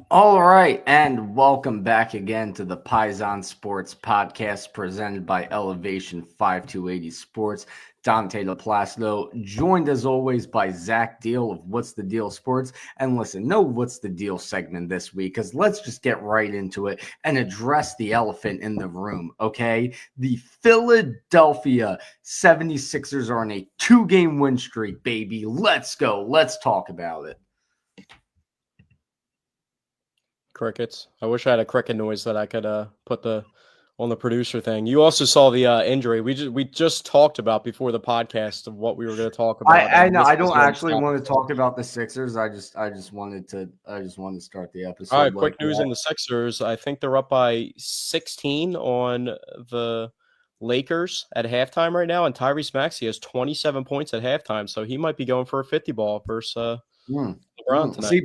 All right, and welcome back again to the Paisan Sports podcast presented by Elevation 5280 Sports. Dante LaPlacido, joined as always by Zach Deal of What's the Deal Sports. And listen, no What's the Deal segment this week, because let's just get right into it and address the elephant in the room, okay? The Philadelphia 76ers are on a 2-game win streak, baby. Let's go. Let's talk about it. Crickets. I wish I had a cricket noise that I could put on the producer thing. You also saw the injury we just talked about before the podcast of what we were going to talk about. I And know this I was don't the actually unstoppable want to thing. talk about the Sixers. I just wanted to start the All episode right, like quick news that. on the Sixers. I think they're up by 16 on the Lakers at halftime right now, and Tyrese Maxey has 27 points at halftime, so he might be going for a 50 ball versus LeBron tonight. See,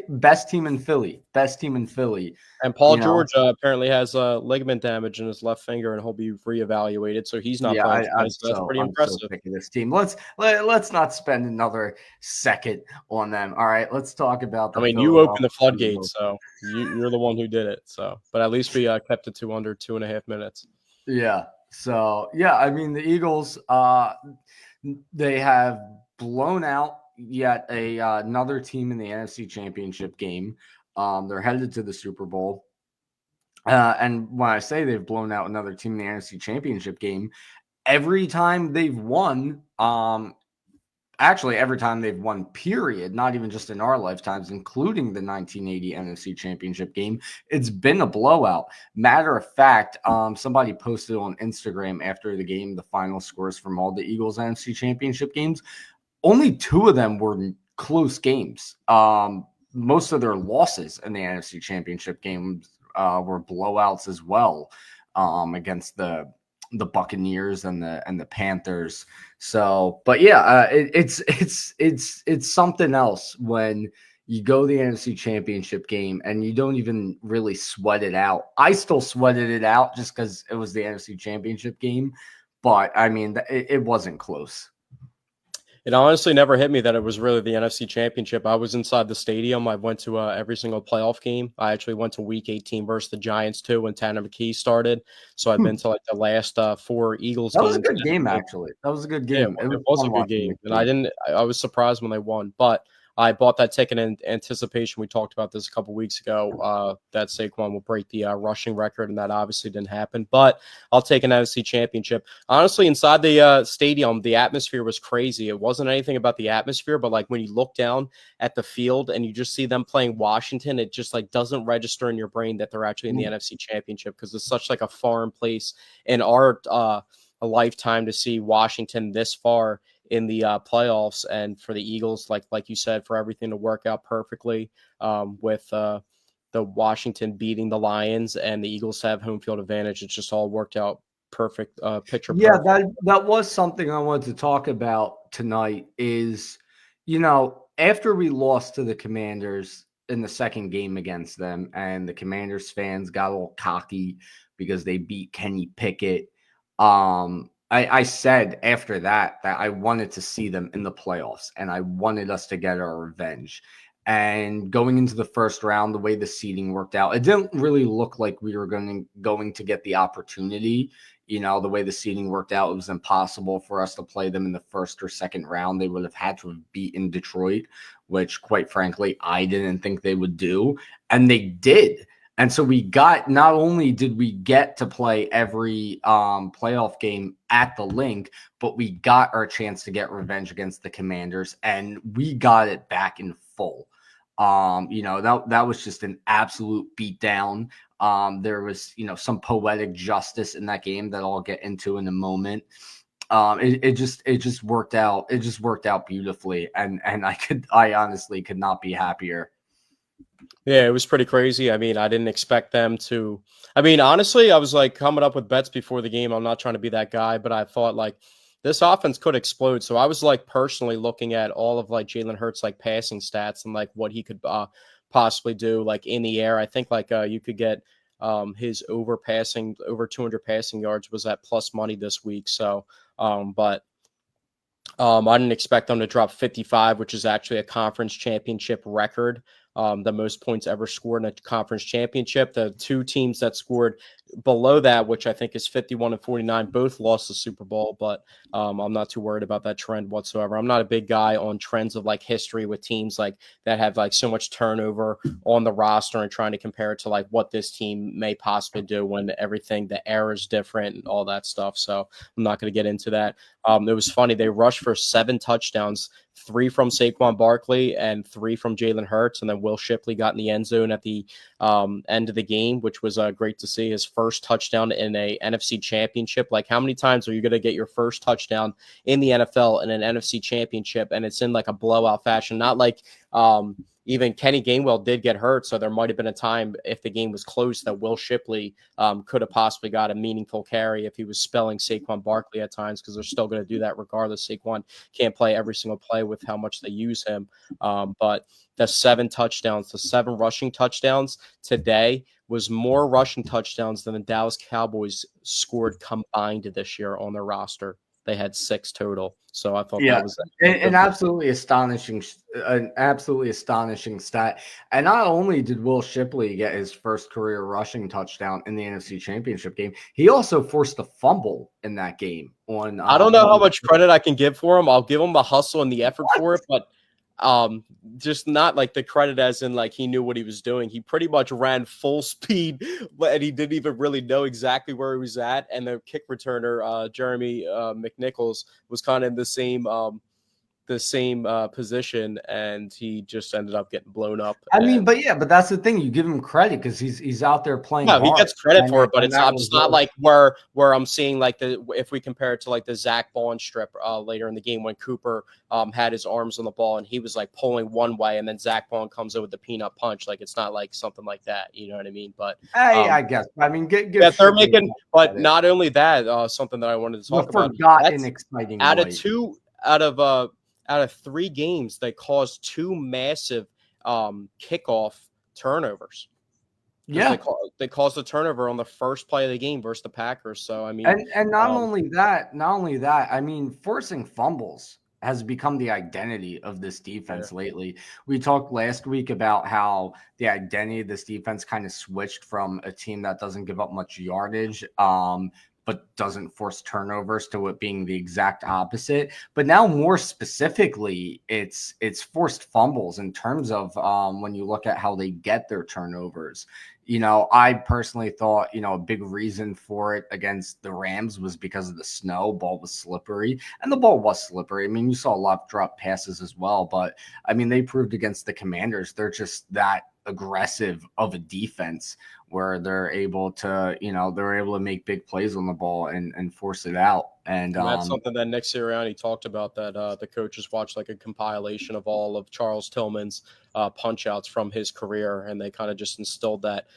best team in Philly, best team in Philly. And Paul You know, George apparently has ligament damage in his left finger, and he'll be reevaluated, so he's not yeah, playing I'm tonight. So that's pretty I'm so impressive. sick of this team. Let's not spend another second on them. All right, let's talk about I the mean, you opened Philadelphia the floodgates, Eagles. so you're the one who did it. So, but at least we kept it to under 2.5 minutes. Yeah. So yeah, I mean the Eagles. They have blown out yet another team in the NFC Championship game. They're headed to the Super Bowl. And when I say they've blown out another team in the NFC Championship game, every time they've won, actually every time they've won, period, not even just in our lifetimes, including the 1980 NFC Championship game, it's been a blowout. Matter of fact, somebody posted on Instagram after the game the final scores from all the Eagles NFC Championship games. Only two of them were close games. Most of their losses in the NFC Championship games were blowouts as well, against the Buccaneers and the Panthers. So, but yeah, it's something else when you go the NFC Championship game and you don't even really sweat it out. I still sweated it out just because it was the NFC Championship game, but I mean, it wasn't close. It honestly never hit me that it was really the NFC Championship. I was inside the stadium. I went to every single playoff game. I actually went to Week 18 versus the Giants too when Tanner McKee started. So I've been to like the last 4 Eagles That was a games. good game, actually. That was a good Yeah, game. It was it was fun a good watching game, and McKee. I was surprised when they won, but I bought that ticket in anticipation. We talked about this a couple weeks ago, that Saquon will break the rushing record, and that obviously didn't happen, but I'll take an NFC Championship. Honestly, inside the stadium, the atmosphere was crazy. It wasn't anything about the atmosphere, but, like, when you look down at the field and you just see them playing Washington, it just, like, doesn't register in your brain that they're actually in the NFC Championship because it's such, like, a foreign place in our a lifetime to see Washington this far in the playoffs, and for the Eagles, like you said, for everything to work out perfectly, with the Washington beating the Lions and the Eagles have home field advantage. It's just all worked out perfect, picture Yeah, perfect. that was something I wanted to talk about tonight is, after we lost to the Commanders in the second game against them, and the Commanders fans got a little cocky because they beat Kenny Pickett. I said after that I wanted to see them in the playoffs and I wanted us to get our revenge. And going into the first round, the way the seeding worked out, it didn't really look like we were going to get the opportunity. The way the seeding worked out, it was impossible for us to play them in the first or second round. They would have had to have beaten Detroit, which, quite frankly, I didn't think they would do. And they did. And so not only did we get to play every playoff game at the Link, but we got our chance to get revenge against the Commanders, and we got it back in full. That was just an absolute beatdown. There was, some poetic justice in that game that I'll get into in a moment. It just worked out. It just worked out beautifully, and I honestly could not be happier. Yeah, it was pretty crazy. I mean, I didn't expect them to. I mean, honestly, I was like coming up with bets before the game. I'm not trying to be that guy, but I thought like this offense could explode. So I was like personally looking at all of like Jalen Hurts like passing stats and like what he could possibly do like in the air. I think like you could get his over 200 passing yards was at plus money this week. So, but I didn't expect them to drop 55, which is actually a conference championship record. the most points ever scored in a conference championship. The two teams that scored below that, which I think is 51 and 49, both lost the Super Bowl, but I'm not too worried about that trend whatsoever. I'm not a big guy on trends of like history with teams like that have like so much turnover on the roster and trying to compare it to like what this team may possibly do when everything, the era is different and all that stuff. So I'm not going to get into that. It was funny. They rushed for 7 touchdowns, 3 from Saquon Barkley and 3 from Jalen Hurts. And then Will Shipley got in the end zone at the end of the game, which was great to see. His first touchdown in a NFC Championship. Like, how many times are you going to get your first touchdown in the NFL in an NFC Championship? And it's in like a blowout fashion, not like even Kenny Gainwell did get hurt, so there might have been a time if the game was close that Will Shipley could have possibly got a meaningful carry if he was spelling Saquon Barkley at times, because they're still going to do that regardless. Saquon can't play every single play with how much they use him. But the 7 touchdowns, the 7 rushing touchdowns today was more rushing touchdowns than the Dallas Cowboys scored combined this year on their roster. They had 6 total. So I thought that was an absolutely astonishing stat. And not only did Will Shipley get his first career rushing touchdown in the NFC Championship game, he also forced a fumble in that game. I don't know how much credit I can give for him. I'll give him the hustle and the effort for it, but just not like the credit as in like he knew what he was doing. He pretty much ran full speed and he didn't even really know exactly where he was at. And the kick returner, Jeremy McNichols, was kind of in the same position, and he just ended up getting blown up. But that's the thing. You give him credit because he's out there playing. No, he gets credit for it, but it's not like where I'm seeing like if we compare it to like the Zach Bond strip later in the game when Cooper had his arms on the ball and he was like pulling one way, and then Zach Bond comes in with the peanut punch. Like, it's not like something like that, you know what I mean? But I guess they're making. But not only that, something that I wanted to talk about. Forgotten exciting. Out of 3 games, they caused 2 massive kickoff turnovers. Yeah, they caused a turnover on the first play of the game versus the Packers. So I mean, and not only that, I mean, forcing fumbles has become the identity of this defense lately. We talked last week about how the identity of this defense kind of switched from a team that doesn't give up much yardage, but doesn't force turnovers, to it being the exact opposite. But now more specifically, it's forced fumbles in terms of when you look at how they get their turnovers. You know, I personally thought, a big reason for it against the Rams was because of the snow. Ball was slippery, and the ball was slippery. I mean, you saw a lot of drop passes as well, but I mean, they proved against the Commanders they're just that aggressive of a defense where they're able to make big plays on the ball and force it out. And that's something that Nick Sirianni talked about, that the coaches watched like a compilation of all of Charles Tillman's punch outs from his career, and they kind of just instilled that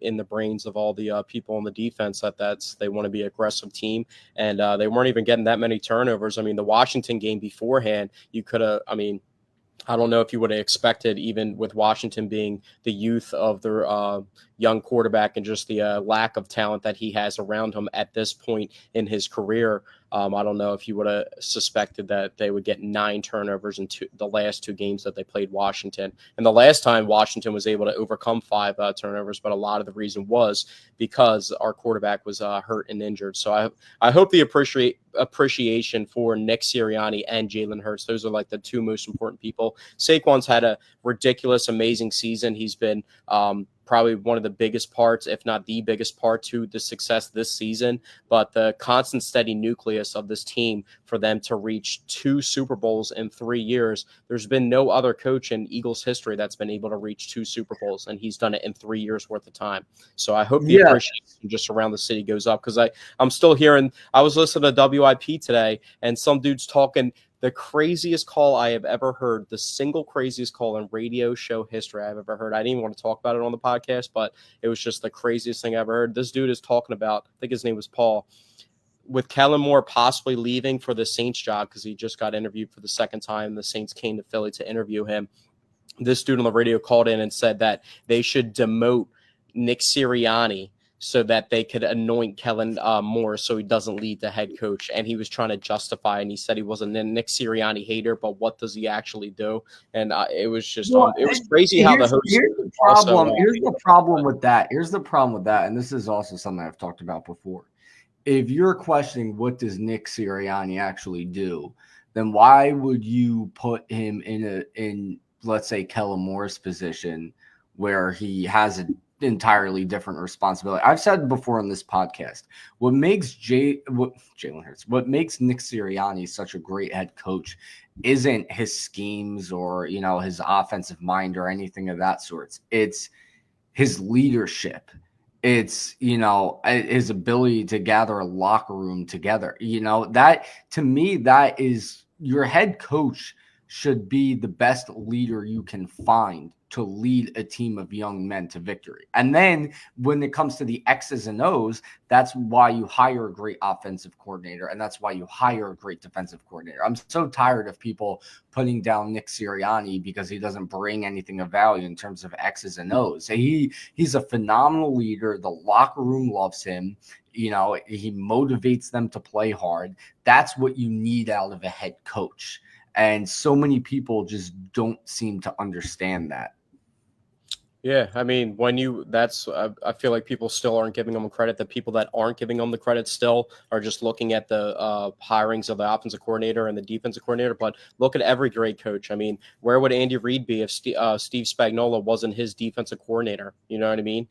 in the brains of all the people on the defense that they want to be an aggressive team. And they weren't even getting that many turnovers. I mean, the Washington game beforehand, I don't know if you would have expected, even with Washington being the youth of their young quarterback and just the lack of talent that he has around him at this point in his career. I don't know if you would have suspected that they would get 9 turnovers in the last 2 games that they played Washington. And the last time Washington was able to overcome 5 turnovers, but a lot of the reason was because our quarterback was hurt and injured. So I hope the appreciation for Nick Sirianni and Jalen Hurts, those are like the 2 most important people. Saquon's had a ridiculous, amazing season. He's been probably one of the biggest parts, if not the biggest part, to the success this season. But the constant, steady nucleus of this team, for them to reach 2 Super Bowls in 3 years, there's been no other coach in Eagles history that's been able to reach 2 Super Bowls, and he's done it in 3 years worth of time. So I hope the appreciation just around the city goes up, because I'm still hearing, I was listening to WIP today, and some dude's talking the craziest call I have ever heard, the single craziest call in radio show history I've ever heard. I didn't even want to talk about it on the podcast, but it was just the craziest thing I ever heard. This dude is talking about, I think his name was Paul, with Kellen Moore possibly leaving for the Saints job, because he just got interviewed for the second time. The Saints came to Philly to interview him. This dude on the radio called in and said that they should demote Nick Sirianni so that they could anoint Kellen Moore so he doesn't lead the head coach. And he was trying to justify, and he said he wasn't a Nick Sirianni hater, but what does he actually do? And it was just it was crazy how the host. Here's the problem. Here's the problem with that. Here's the problem with that, and this is also something I've talked about before. If you're questioning what does Nick Sirianni actually do, then why would you put him in let's say Kellen Moore's position where he has an entirely different responsibility? I've said before on this podcast, what makes Nick Sirianni such a great head coach isn't his schemes or, his offensive mind or anything of that sort. It's his leadership. It's, his ability to gather a locker room together. That to me, that is your head coach should be the best leader you can find to lead a team of young men to victory. And then when it comes to the X's and O's, that's why you hire a great offensive coordinator. And that's why you hire a great defensive coordinator. I'm so tired of people putting down Nick Sirianni because he doesn't bring anything of value in terms of X's and O's. He's a phenomenal leader. The locker room loves him. He motivates them to play hard. That's what you need out of a head coach. And so many people just don't seem to understand that. Yeah, I mean, I feel like people still aren't giving them credit. The people that aren't giving them the credit still are just looking at the hirings of the offensive coordinator and the defensive coordinator. But look at every great coach. I mean, where would Andy Reid be if Steve Spagnuolo wasn't his defensive coordinator? You know what I mean?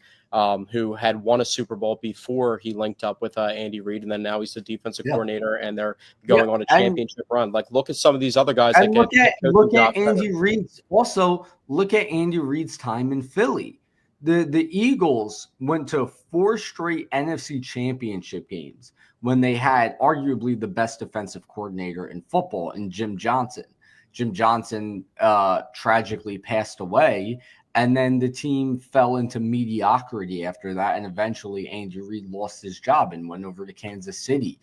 Who had won a Super Bowl before he linked up with Andy Reid, and then now he's the defensive coordinator, and they're going on a championship run. Like, look at some of these other guys. Look at Andy Reid's. Also, look at Andy Reid's time in Philly. The Eagles went to 4 straight NFC Championship games when they had arguably the best defensive coordinator in football in Jim Johnson. Jim Johnson tragically passed away. And then the team fell into mediocrity after that. And eventually Andy Reid lost his job and went over to Kansas City.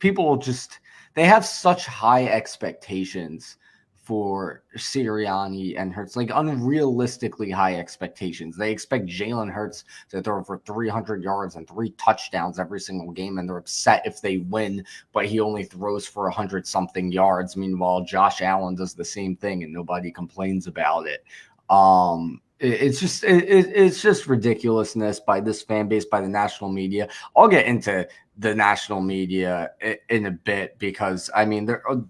People they have such high expectations for Sirianni and Hurts, like unrealistically high expectations. They expect Jalen Hurts to throw for 300 yards and 3 touchdowns every single game, and they're upset if they win, but he only throws for 100-something yards. Meanwhile, Josh Allen does the same thing, and nobody complains about it. It's just ridiculousness by this fan base, by the national media. I'll get into the national media in a bit because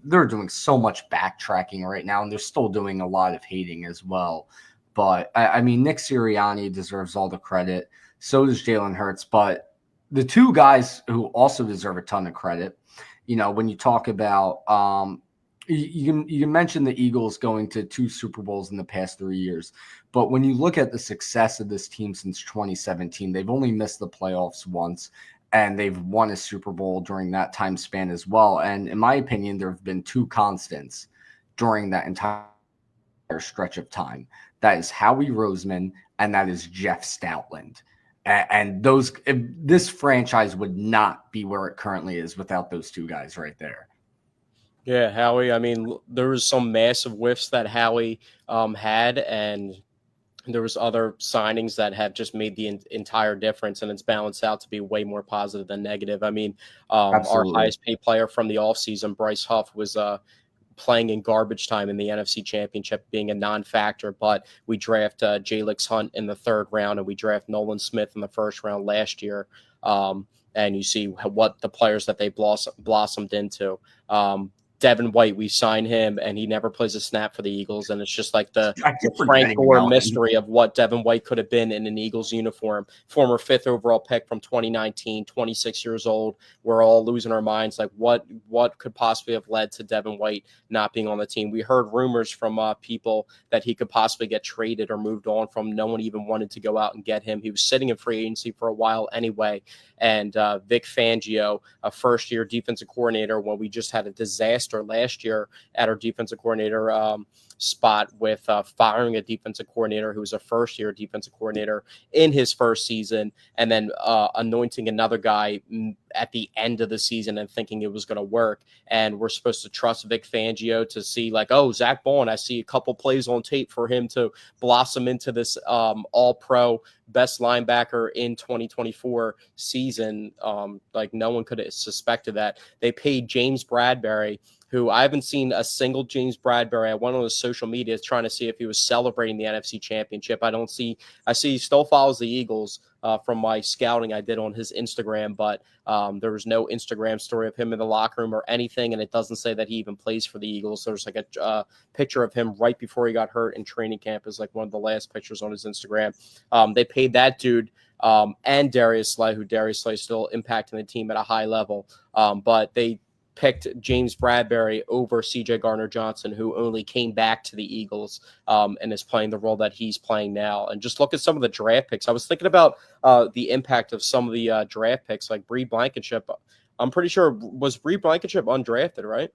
they're doing so much backtracking right now, and they're still doing a lot of hating as well. But Nick Sirianni deserves all the credit. So does Jalen Hurts. But the two guys who also deserve a ton of credit, when you talk about you mentioned the Eagles going to 2 Super Bowls in the past 3 years. But when you look at the success of this team since 2017, they've only missed the playoffs once, and they've won a Super Bowl during that time span as well. And in my opinion, there have been 2 constants during that entire stretch of time. That is Howie Roseman, and that is Jeff Stoutland. And this franchise would not be where it currently is without those 2 guys right there. Yeah, Howie. There was some massive whiffs that Howie had, and there was other signings that have just made the entire difference, and it's balanced out to be way more positive than negative. Our highest paid player from the offseason, Bryce Huff, was playing in garbage time in the NFC Championship, being a non-factor, but we draft Jalix Hunt in the 3rd round, and we draft Nolan Smith in the 1st round last year. And you see what the players that they blossomed into. Devin White, we signed him, and he never plays a snap for the Eagles. And it's just like the Frank Gore mystery of what Devin White could have been in an Eagles uniform. Former 5th overall pick from 2019, 26 years old. We're all losing our minds. Like, what could possibly have led to Devin White not being on the team? We heard rumors from people that he could possibly get traded or moved on from. No one even wanted to go out and get him. He was sitting in free agency for a while anyway. And Vic Fangio, a first-year defensive coordinator, when we just had a disaster last year at our defensive coordinator spot with firing a defensive coordinator who was a first-year defensive coordinator in his first season, and then anointing another guy at the end of the season and thinking it was going to work. And we're supposed to trust Vic Fangio to see like, oh, Zach Bond, I see a couple plays on tape for him to blossom into this all-pro best linebacker in 2024 season. Like no one could have suspected that. They paid James Bradbury, who I haven't seen a single James Bradbury. I went on his social media trying to see if he was celebrating the NFC Championship. I see he still follows the Eagles from my scouting I did on his Instagram, but there was no Instagram story of him in the locker room or anything, and it doesn't say that he even plays for the Eagles. There's like a picture of him right before he got hurt in training camp is like one of the last pictures on his Instagram. They paid that dude and Darius Slay, who Darius Slay is still impacting the team at a high level, but they picked James Bradbury over CJ Gardner-Johnson, who only came back to the Eagles and is playing the role that he's playing now. And just look at some of the draft picks. I was thinking about the impact of some of the draft picks, like Bree Blankenship. I'm pretty sure, was Bree Blankenship undrafted, right?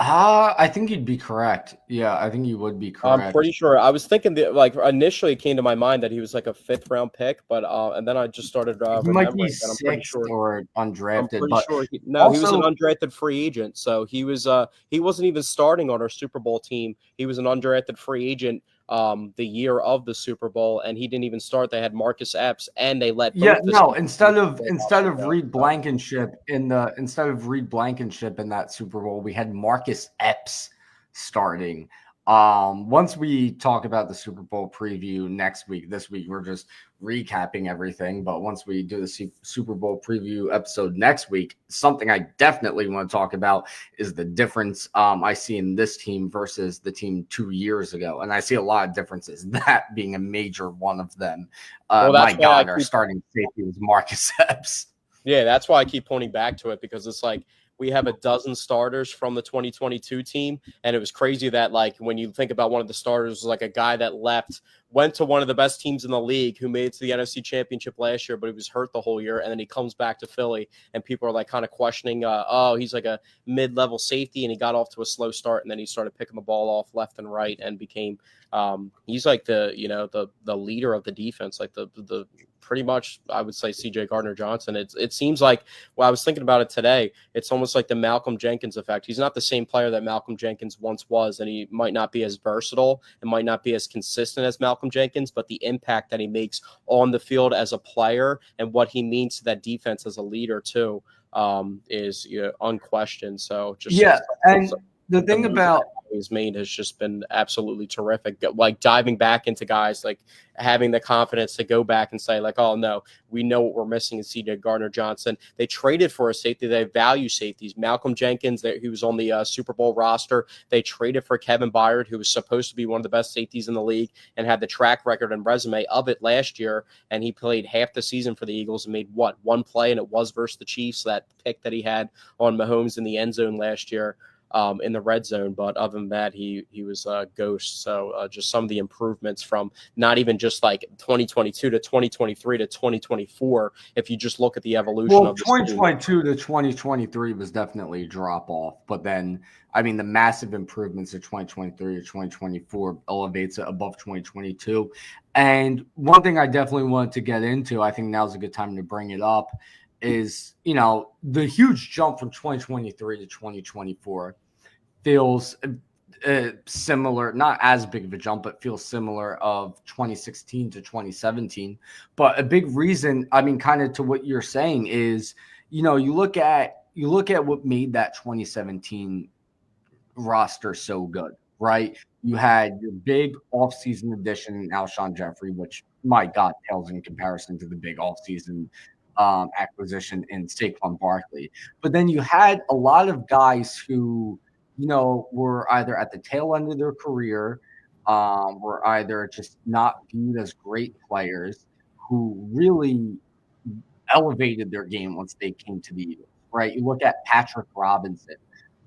I think you'd be correct. Yeah, I think you would be correct. I'm pretty sure. I was thinking that, like, initially it came to my mind that he was like a 5th round pick, but and then I just started he might be remembering that I'm pretty 6th sure or undrafted. I'm pretty but sure he also, was an undrafted free agent. So he wasn't even starting on our Super Bowl team. He was an undrafted free agent the year of the Super Bowl, and he didn't even start. They had Marcus Epps, and they let instead of Reed Blankenship in that Super Bowl, we had Marcus Epps starting. Once we talk about the Super Bowl preview this week we're just recapping everything. But once we do the Super Bowl preview episode next week, something I definitely want to talk about is the difference I see in this team versus the team 2 years ago. And I see a lot of differences, that being a major one of them. My God, our starting safety was Marcus Epps. Yeah, that's why I keep pointing back to it, because it's like we have a dozen starters from the 2022 team. And it was crazy that, like, when you think about one of the starters, like a guy that went to one of the best teams in the league, who made it to the NFC Championship last year, but he was hurt the whole year. And then he comes back to Philly, and people are like kind of questioning, he's like a mid-level safety, and he got off to a slow start, and then he started picking the ball off left and right and became he's like the leader of the defense, like the pretty much, I would say, CJ Gardner-Johnson. It seems like, well, I was thinking about it today, it's almost like the Malcolm Jenkins effect. He's not the same player that Malcolm Jenkins once was, and he might not be as versatile and might not be as consistent as Malcolm Jenkins, but the impact that he makes on the field as a player and what he means to that defense as a leader too is unquestioned. So just and the thing about he's made has just been absolutely terrific. Like diving back into guys, like having the confidence to go back and say, like, oh no, we know what we're missing in CJ Gardner-Johnson. They traded for a safety. They value safeties. Malcolm Jenkins, he was on the Super Bowl roster. They traded for Kevin Byard, who was supposed to be one of the best safeties in the league and had the track record and resume of it last year. And he played half the season for the Eagles and made one play, and it was versus the Chiefs, that pick that he had on Mahomes in the end zone last year. In the red zone, but other than that, he was a ghost. So just some of the improvements from not even just like 2022 to 2023 to 2024. If you just look at the evolution of 2022 to 2023 was definitely a drop off, but then I mean the massive improvements of 2023 to 2024 elevates it above 2022. And one thing I definitely wanted to get into, I think now's a good time to bring it up, is, the huge jump from 2023 to 2024 feels similar, not as big of a jump, but feels similar of 2016 to 2017. But a big reason, I mean, kind of to what you're saying is, you look at what made that 2017 roster so good, right? You had your big offseason addition in Alshon Jeffrey, which, my God, pales in comparison to the big offseason acquisition in Saquon Barkley. But then you had a lot of guys who, were either at the tail end of their career, were either just not viewed as great players, who really elevated their game once they came to the Eagles, right? You look at Patrick Robinson,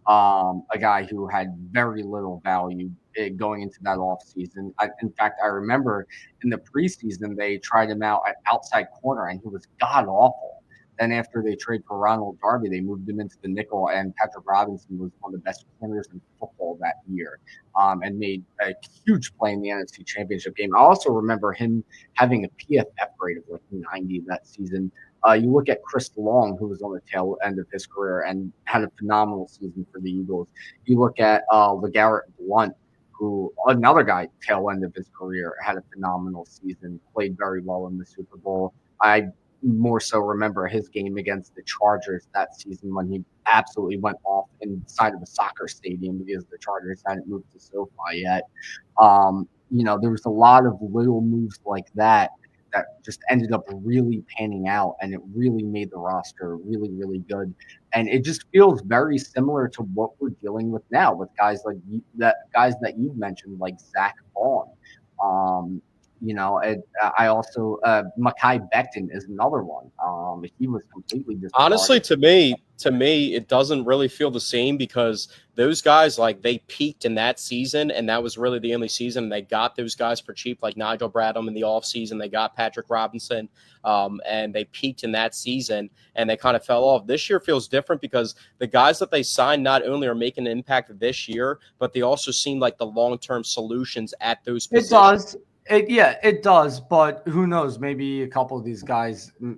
a guy who had very little value going into that offseason. In fact, I remember in the preseason, they tried him out at outside corner, and he was god-awful. then after they trade for Ronald Darby, they moved him into the nickel, and Patrick Robinson was one of the best defenders in football that year, and made a huge play in the NFC Championship game. I also remember him having a PFF grade of like 90 that season. You look at Chris Long, who was on the tail end of his career and had a phenomenal season for the Eagles. You look at LeGarrette Blount, who, another guy, tail end of his career, had a phenomenal season, played very well in the Super Bowl. I more so remember his game against the Chargers that season when he absolutely went off inside of a soccer stadium because the Chargers hadn't moved to SoFi yet. There was a lot of little moves like that just ended up really panning out, and it really made the roster really, really good. And it just feels very similar to what we're dealing with now with guys that you've mentioned, like Zach Vaughn. I also Mekhi Becton is another one. He was completely disregarded. Honestly, to me, it doesn't really feel the same because those guys, like, they peaked in that season, and that was really the only season. They got those guys for cheap, like Nigel Bradham in the offseason. They got Patrick Robinson, and they peaked in that season, and they kind of fell off. This year feels different because the guys that they signed not only are making an impact this year, but they also seem like the long-term solutions at those positions. It does. It does, but who knows? Maybe a couple of these guys, Well,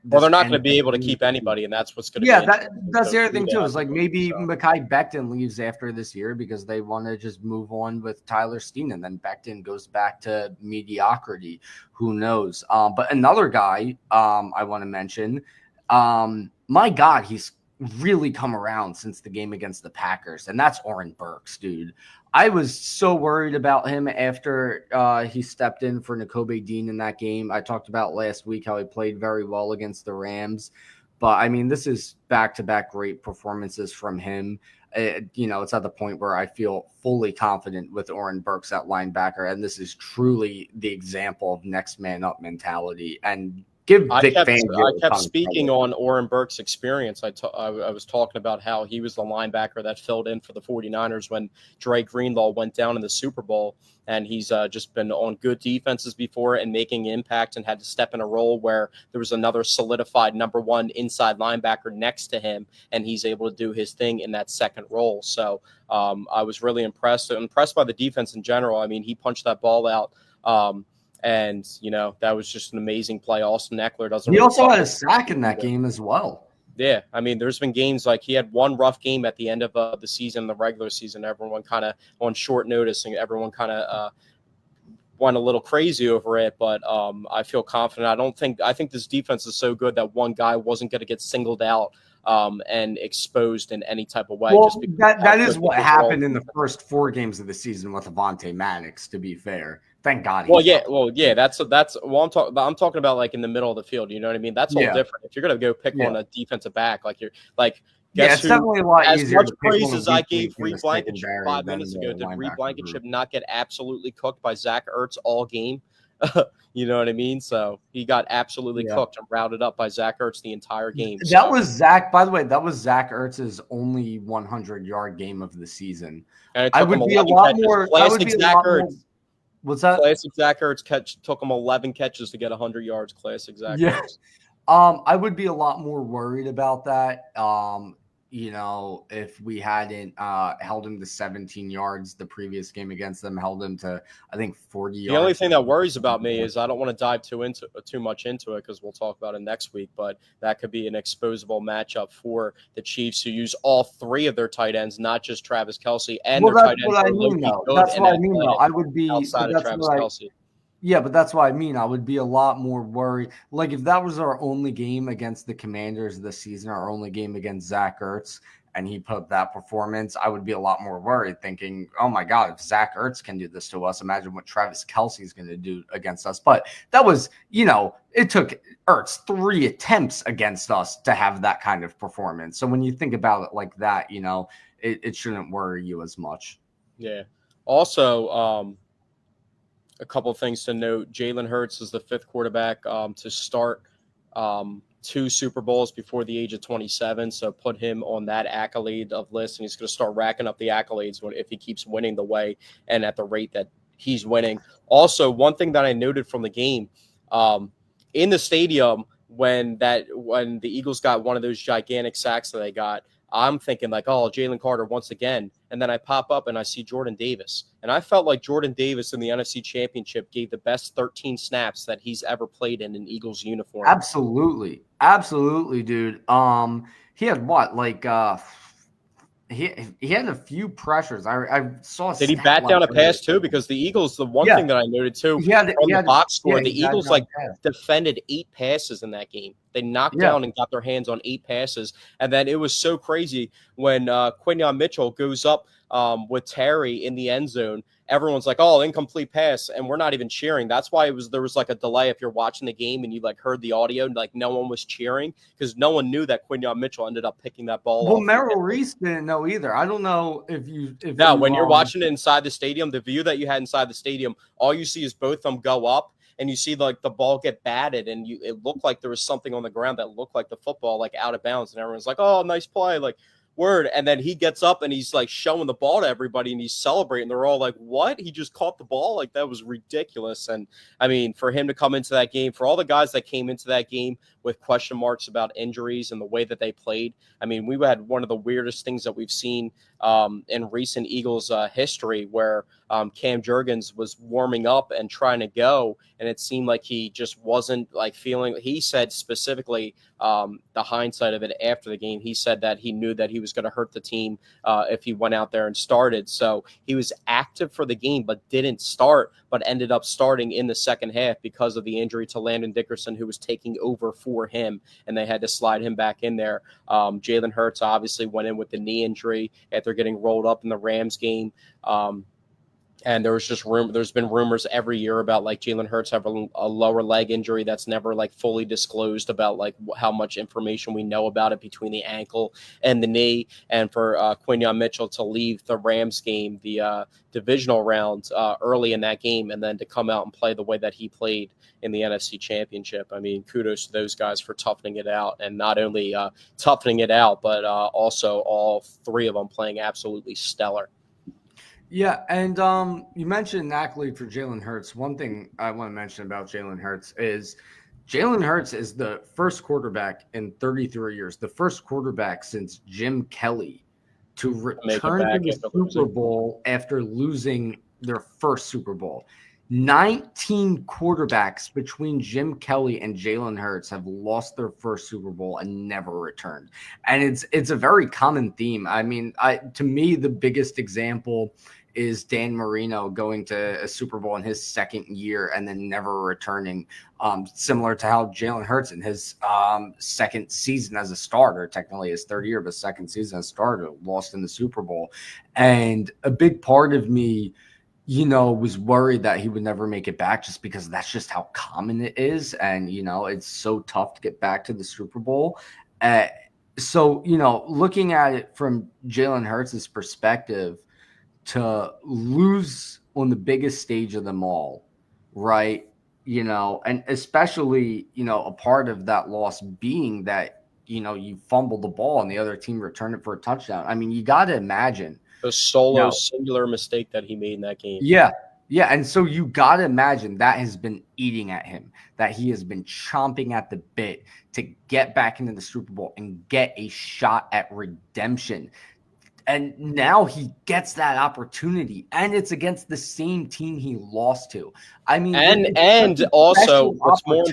they're not going to be able to keep anybody, and that's what's going to be. Yeah, that's the other thing too. Is like maybe Mekhi Becton leaves after this year because they want to just move on with Tyler Steen, and then Becton goes back to mediocrity. Who knows? But another guy I want to mention, my God, he's really come around since the game against the Packers, and that's Oren Burks, dude. I was so worried about him after he stepped in for Nakobe Dean in that game. I talked about last week how he played very well against the Rams. But, I mean, this is back-to-back great performances from him. It's at the point where I feel fully confident with Oren Burks at linebacker, and this is truly the example of next man up mentality. And I kept speaking on Oren Burks' experience. I was talking about how he was the linebacker that filled in for the 49ers when Dre Greenlaw went down in the Super Bowl, and he's just been on good defenses before and making impact and had to step in a role where there was another solidified number one inside linebacker next to him, and he's able to do his thing in that second role. So I was really impressed by the defense in general. I mean, he punched that ball out. And, that was just an amazing play. Austin Eckler doesn't. He also had a sack in that game as well. Yeah. I mean, there's been games like he had one rough game at the end of the season, the regular season. Everyone kind of on short notice, and everyone kind of went a little crazy over it. But I feel confident. I think this defense is so good that one guy wasn't going to get singled out and exposed in any type of way. Well, that is what happened in the first 4 games of the season with Avonte Maddox, to be fair. Thank God. That's I'm talking about like in the middle of the field. You know what I mean? That's all different. If you're gonna go pick on a defensive back, like you're like, it's definitely a lot easier. As much praise as I gave Reed Blankenship 5 minutes ago, did Reed Blankenship not get absolutely cooked by Zach Ertz all game? You know what I mean? So he got absolutely cooked and routed up by Zach Ertz the entire game. That was Zach. By the way, that was Zach Ertz's only 100-yard game of the season. And I would be a lot more. Classic Zach Ertz. What's that? Classic Zach Ertz took him 11 catches to get 100 yards. Classic Zach Ertz. I would be a lot more worried about that. If we hadn't held him to 17 yards the previous game against them, held him to, I think, 40 yards. The only thing that worries about me is I don't want to dive too much into it because we'll talk about it next week, but that could be an exposable matchup for the Chiefs, who use all 3 of their tight ends, not just Travis Kelce, and their tight ends are low-key good. That's what I mean, though. I would be outside of Travis Kelce. Yeah, but that's what I mean. I would be a lot more worried. Like, if that was our only game against the Commanders this season, our only game against Zach Ertz, and he put up that performance, I would be a lot more worried, thinking, oh my God, if Zach Ertz can do this to us, imagine what Travis Kelce is going to do against us. But that was, it took Ertz 3 attempts against us to have that kind of performance. So when you think about it like that, it shouldn't worry you as much. Yeah. Also, a couple of things to note. Jalen Hurts is the 5th quarterback to start 2 Super Bowls before the age of 27. So put him on that accolade of list, and he's going to start racking up the accolades if he keeps winning the way and at the rate that he's winning. Also, one thing that I noted from the game, in the stadium, when the Eagles got one of those gigantic sacks that they got, I'm thinking like, oh, Jalen Carter once again. And then I pop up and I see Jordan Davis. And I felt like Jordan Davis in the NFC Championship gave the best 13 snaps that he's ever played in an Eagles uniform. Absolutely. Absolutely, dude. He had what? Like he had a few pressures. I saw. Did he bat down a pass too? Because the Eagles, the one thing that I noted too from the box score, the Eagles defended 8 passes in that game. They knocked down and got their hands on 8 passes, and then it was so crazy when Quinyon Mitchell goes up with Terry in the end zone. Everyone's like, "Oh, incomplete pass," and we're not even cheering. That's why there was like a delay if you're watching the game and you like heard the audio, and like no one was cheering because no one knew that Quinyon Mitchell ended up picking that ball off. Well, Merrill Reese didn't know either. I don't know if when you're watching it inside the stadium, the view that you had inside the stadium, all you see is both of them go up, and you see like the ball get batted, and it looked like there was something on the ground that looked like the football like out of bounds, and everyone's like, "Oh, nice play!" Like. Word. And then he gets up and he's like showing the ball to everybody and he's celebrating. They're all like, what? He just caught the ball? Like, that was ridiculous. And I mean, for him to come into that game, for all the guys that came into that game with question marks about injuries and the way that they played, I mean, we had one of the weirdest things that we've seen in recent Eagles history where Cam Jurgens was warming up and trying to go, and it seemed like he just wasn't like feeling. He said specifically the hindsight of it after the game, he said that he knew that he was going to hurt the team if he went out there and started. So he was active for the game but didn't start, but ended up starting in the second half because of the injury to Landon Dickerson, who was taking over for him, and they had to slide him back in there. Jalen Hurts obviously went in with the knee injury after getting rolled up in the Rams game. And there was just there's been rumors every year about like Jalen Hurts having a lower leg injury that's never like fully disclosed about like how much information we know about it between the ankle and the knee. And for Quinyon Mitchell to leave the Rams game, the divisional round early in that game, and then to come out and play the way that he played in the NFC Championship. I mean, kudos to those guys for toughening it out, and not only toughening it out, but also all 3 of them playing absolutely stellar. Yeah, and you mentioned an accolade for Jalen Hurts. One thing I want to mention about Jalen Hurts is the first quarterback in 33 years, the first quarterback since Jim Kelly to return to the Super Bowl after losing their first Super Bowl. 19 quarterbacks between Jim Kelly and Jalen Hurts have lost their first Super Bowl and never returned. And it's a very common theme. I mean, to me, the biggest example is Dan Marino going to a Super Bowl in his second year and then never returning, similar to how Jalen Hurts in his second season as a starter, technically his third year, but second season as a starter, lost in the Super Bowl. And a big part of me, was worried that he would never make it back just because that's just how common it is. And, it's so tough to get back to the Super Bowl. So, looking at it from Jalen Hurts' perspective, to lose on the biggest stage of them all, right? And especially, a part of that loss being that, you fumbled the ball and the other team returned it for a touchdown. I mean, you got to imagine the singular mistake that he made in that game. Yeah. Yeah. And so you got to imagine that has been eating at him, that he has been chomping at the bit to get back into the Super Bowl and get a shot at redemption. And now he gets that opportunity, and it's against the same team he lost to. I mean, and also what's more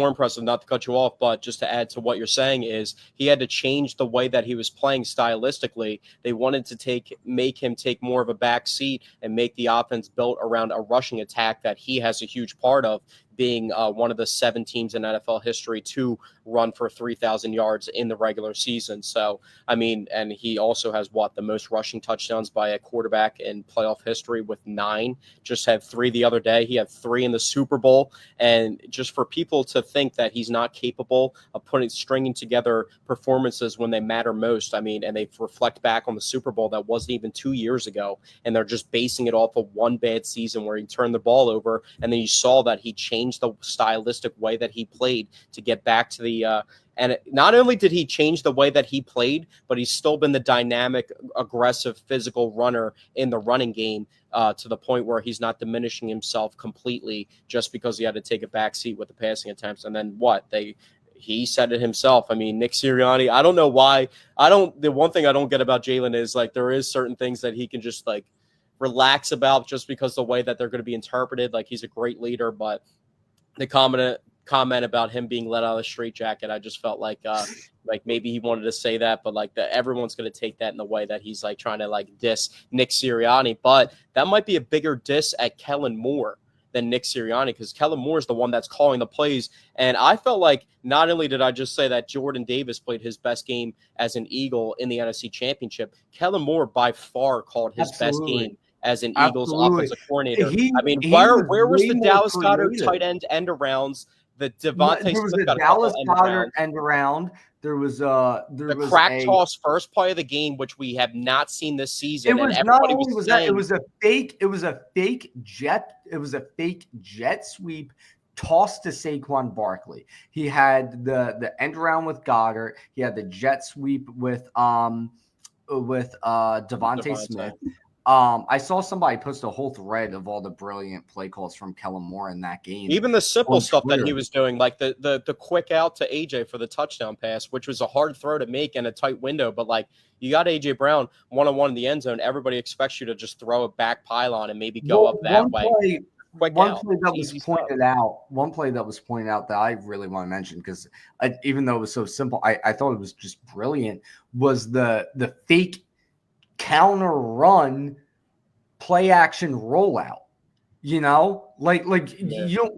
impressive, not to cut you off, but just to add to what you're saying, is he had to change the way that he was playing stylistically. They wanted to make him take more of a back seat and make the offense built around a rushing attack that he has a huge part of, being one of the 7 teams in NFL history to run for 3,000 yards in the regular season. So, I mean, and he also has the most rushing touchdowns by a quarterback in playoff history with 9. Just had 3 the other day. He had 3 in the Super Bowl. And just for people to think that he's not capable of stringing together performances when they matter most, I mean, and they reflect back on the Super Bowl that wasn't even 2 years ago, and they're just basing it off of one bad season where he turned the ball over, and then you saw that he changed the stylistic way that he played to get back to the And not only did he change the way that he played, but he's still been the dynamic, aggressive, physical runner in the running game to the point where he's not diminishing himself completely just because he had to take a back seat with the passing attempts. And then he said it himself. I mean, Nick Sirianni, I don't know why. The one thing I don't get about Jalen is like there is certain things that he can just like relax about just because the way that they're going to be interpreted. Like he's a great leader, but the comment about him being let out of the straitjacket, I just felt like maybe he wanted to say that, but like everyone's going to take that in the way that he's like trying to like diss Nick Sirianni. But that might be a bigger diss at Kellen Moore than Nick Sirianni, because Kellen Moore is the one that's calling the plays. And I felt like not only did I just say that Jordan Davis played his best game as an Eagle in the NFC Championship, Kellen Moore by far called his best game as an Eagles offensive coordinator. Where was the Dallas Goedert tight end arounds? The Devontae there was Smith a Dallas Goedert end around. There was the crack toss first play of the game, which we have not seen this season. It was not only was that it was a fake jet sweep tossed to Saquon Barkley. He had the end around with Goddard. He had the jet sweep with Devontae Smith. I saw somebody post a whole thread of all the brilliant play calls from Kellen Moore in that game. Even the simple stuff that he was doing, like the quick out to AJ for the touchdown pass, which was a hard throw to make in a tight window. But like you got AJ Brown one-on-one in the end zone. Everybody expects you to just throw a back pylon and maybe go up that way. One play that was pointed out that I really want to mention, because even though it was so simple, I thought it was just brilliant, was the fake counter run play action rollout. You don't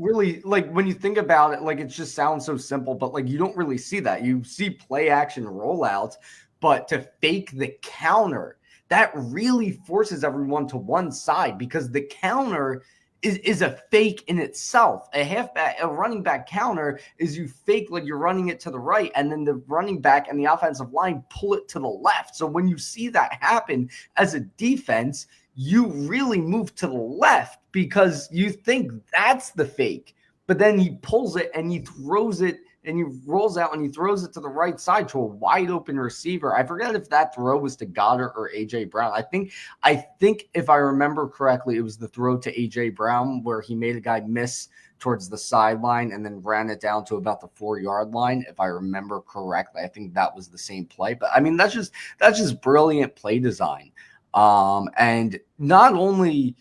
really, like, when you think about it, like, it just sounds so simple, but like you don't really see that. You see play action rollouts, but to fake the counter, that really forces everyone to one side, because the counter is a fake in itself. A running back counter is you fake like you're running it to the right, and then the running back and the offensive line pull it to the left. So when you see that happen as a defense, you really move to the left because you think that's the fake. But then he pulls it and he throws it, and he rolls out and he throws it to the right side to a wide open receiver. I forget if that throw was to Goddard or AJ Brown. I think if I remember correctly, it was the throw to AJ Brown where he made a guy miss towards the sideline and then ran it down to about the 4-yard line. If I remember correctly, I think that was the same play. But I mean, that's just brilliant play design. And not only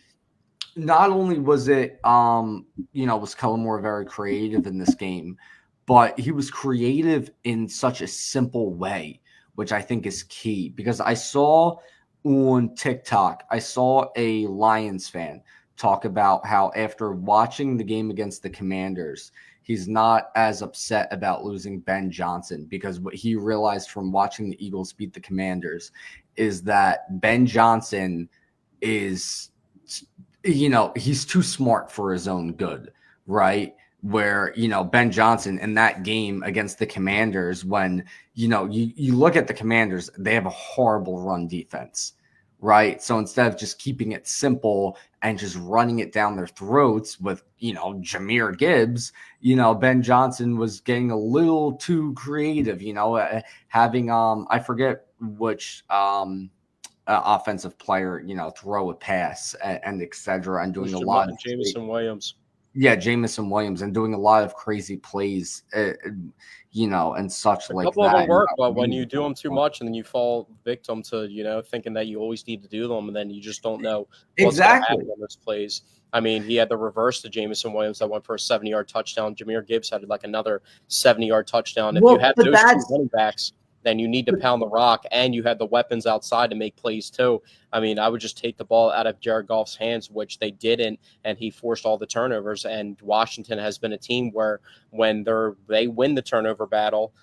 was it, was Kellen Moore very creative in this game, but he was creative in such a simple way, which I think is key, because I saw on TikTok, a Lions fan talk about how after watching the game against the Commanders, he's not as upset about losing Ben Johnson, because what he realized from watching the Eagles beat the Commanders is that Ben Johnson is, he's too smart for his own good, right? Where, Ben Johnson in that game against the Commanders, when, you look at the Commanders, they have a horrible run defense, right? So instead of just keeping it simple and just running it down their throats with, Jahmyr Gibbs, Ben Johnson was getting a little too creative, having, I forget which offensive player, throw a pass and et cetera, and doing a lot of Jameson Williams. Yeah, Jamison Williams, and doing a lot of crazy plays, and such like that. A couple of them work, but when you do them too much and then you fall victim to, thinking that you always need to do them, and then you just don't know what's going to happen on those plays. I mean, he had the reverse to Jamison Williams that went for a 70-yard touchdown. Jahmyr Gibbs had like another 70-yard touchdown. If you have those two running backs, then you need to pound the rock, and you had the weapons outside to make plays too. I mean, I would just take the ball out of Jared Goff's hands, which they didn't, and he forced all the turnovers. And Washington has been a team where when they win the turnover battle,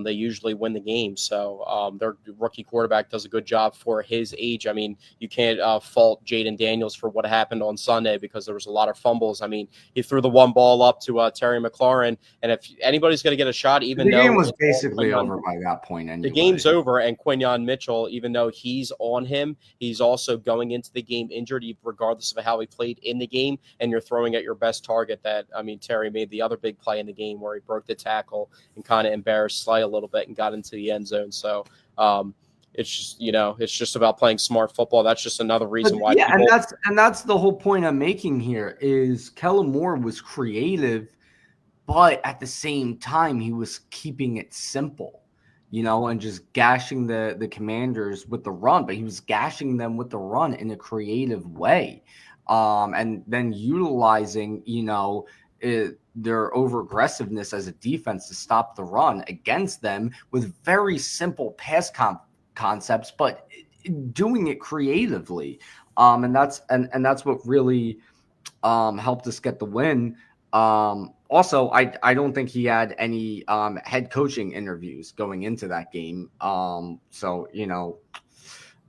they usually win the game. So their rookie quarterback does a good job for his age. I mean, you can't fault Jaden Daniels for what happened on Sunday, because there was a lot of fumbles. I mean, he threw the one ball up to Terry McLaurin, and if anybody's going to get a shot, even though the game was basically over by that point anyway. The game's over, and Quinyon Mitchell, even though he's on him, he's also going into the game injured, regardless of how he played in the game, and you're throwing at your best target. Terry made the other big play in the game where he broke the tackle and kind of embarrassed Slay a little bit and got into the end zone. So it's just, it's just about playing smart football. That's just another reason why. Yeah, and that's the whole point I'm making here is Kellen Moore was creative, but at the same time, he was keeping it simple, and just gashing the Commanders with the run. But he was gashing them with the run in a creative way, and then utilizing, their over-aggressiveness as a defense to stop the run against them with very simple pass concepts, but doing it creatively. And that's what really helped us get the win. Also, I don't think he had any head coaching interviews going into that game. So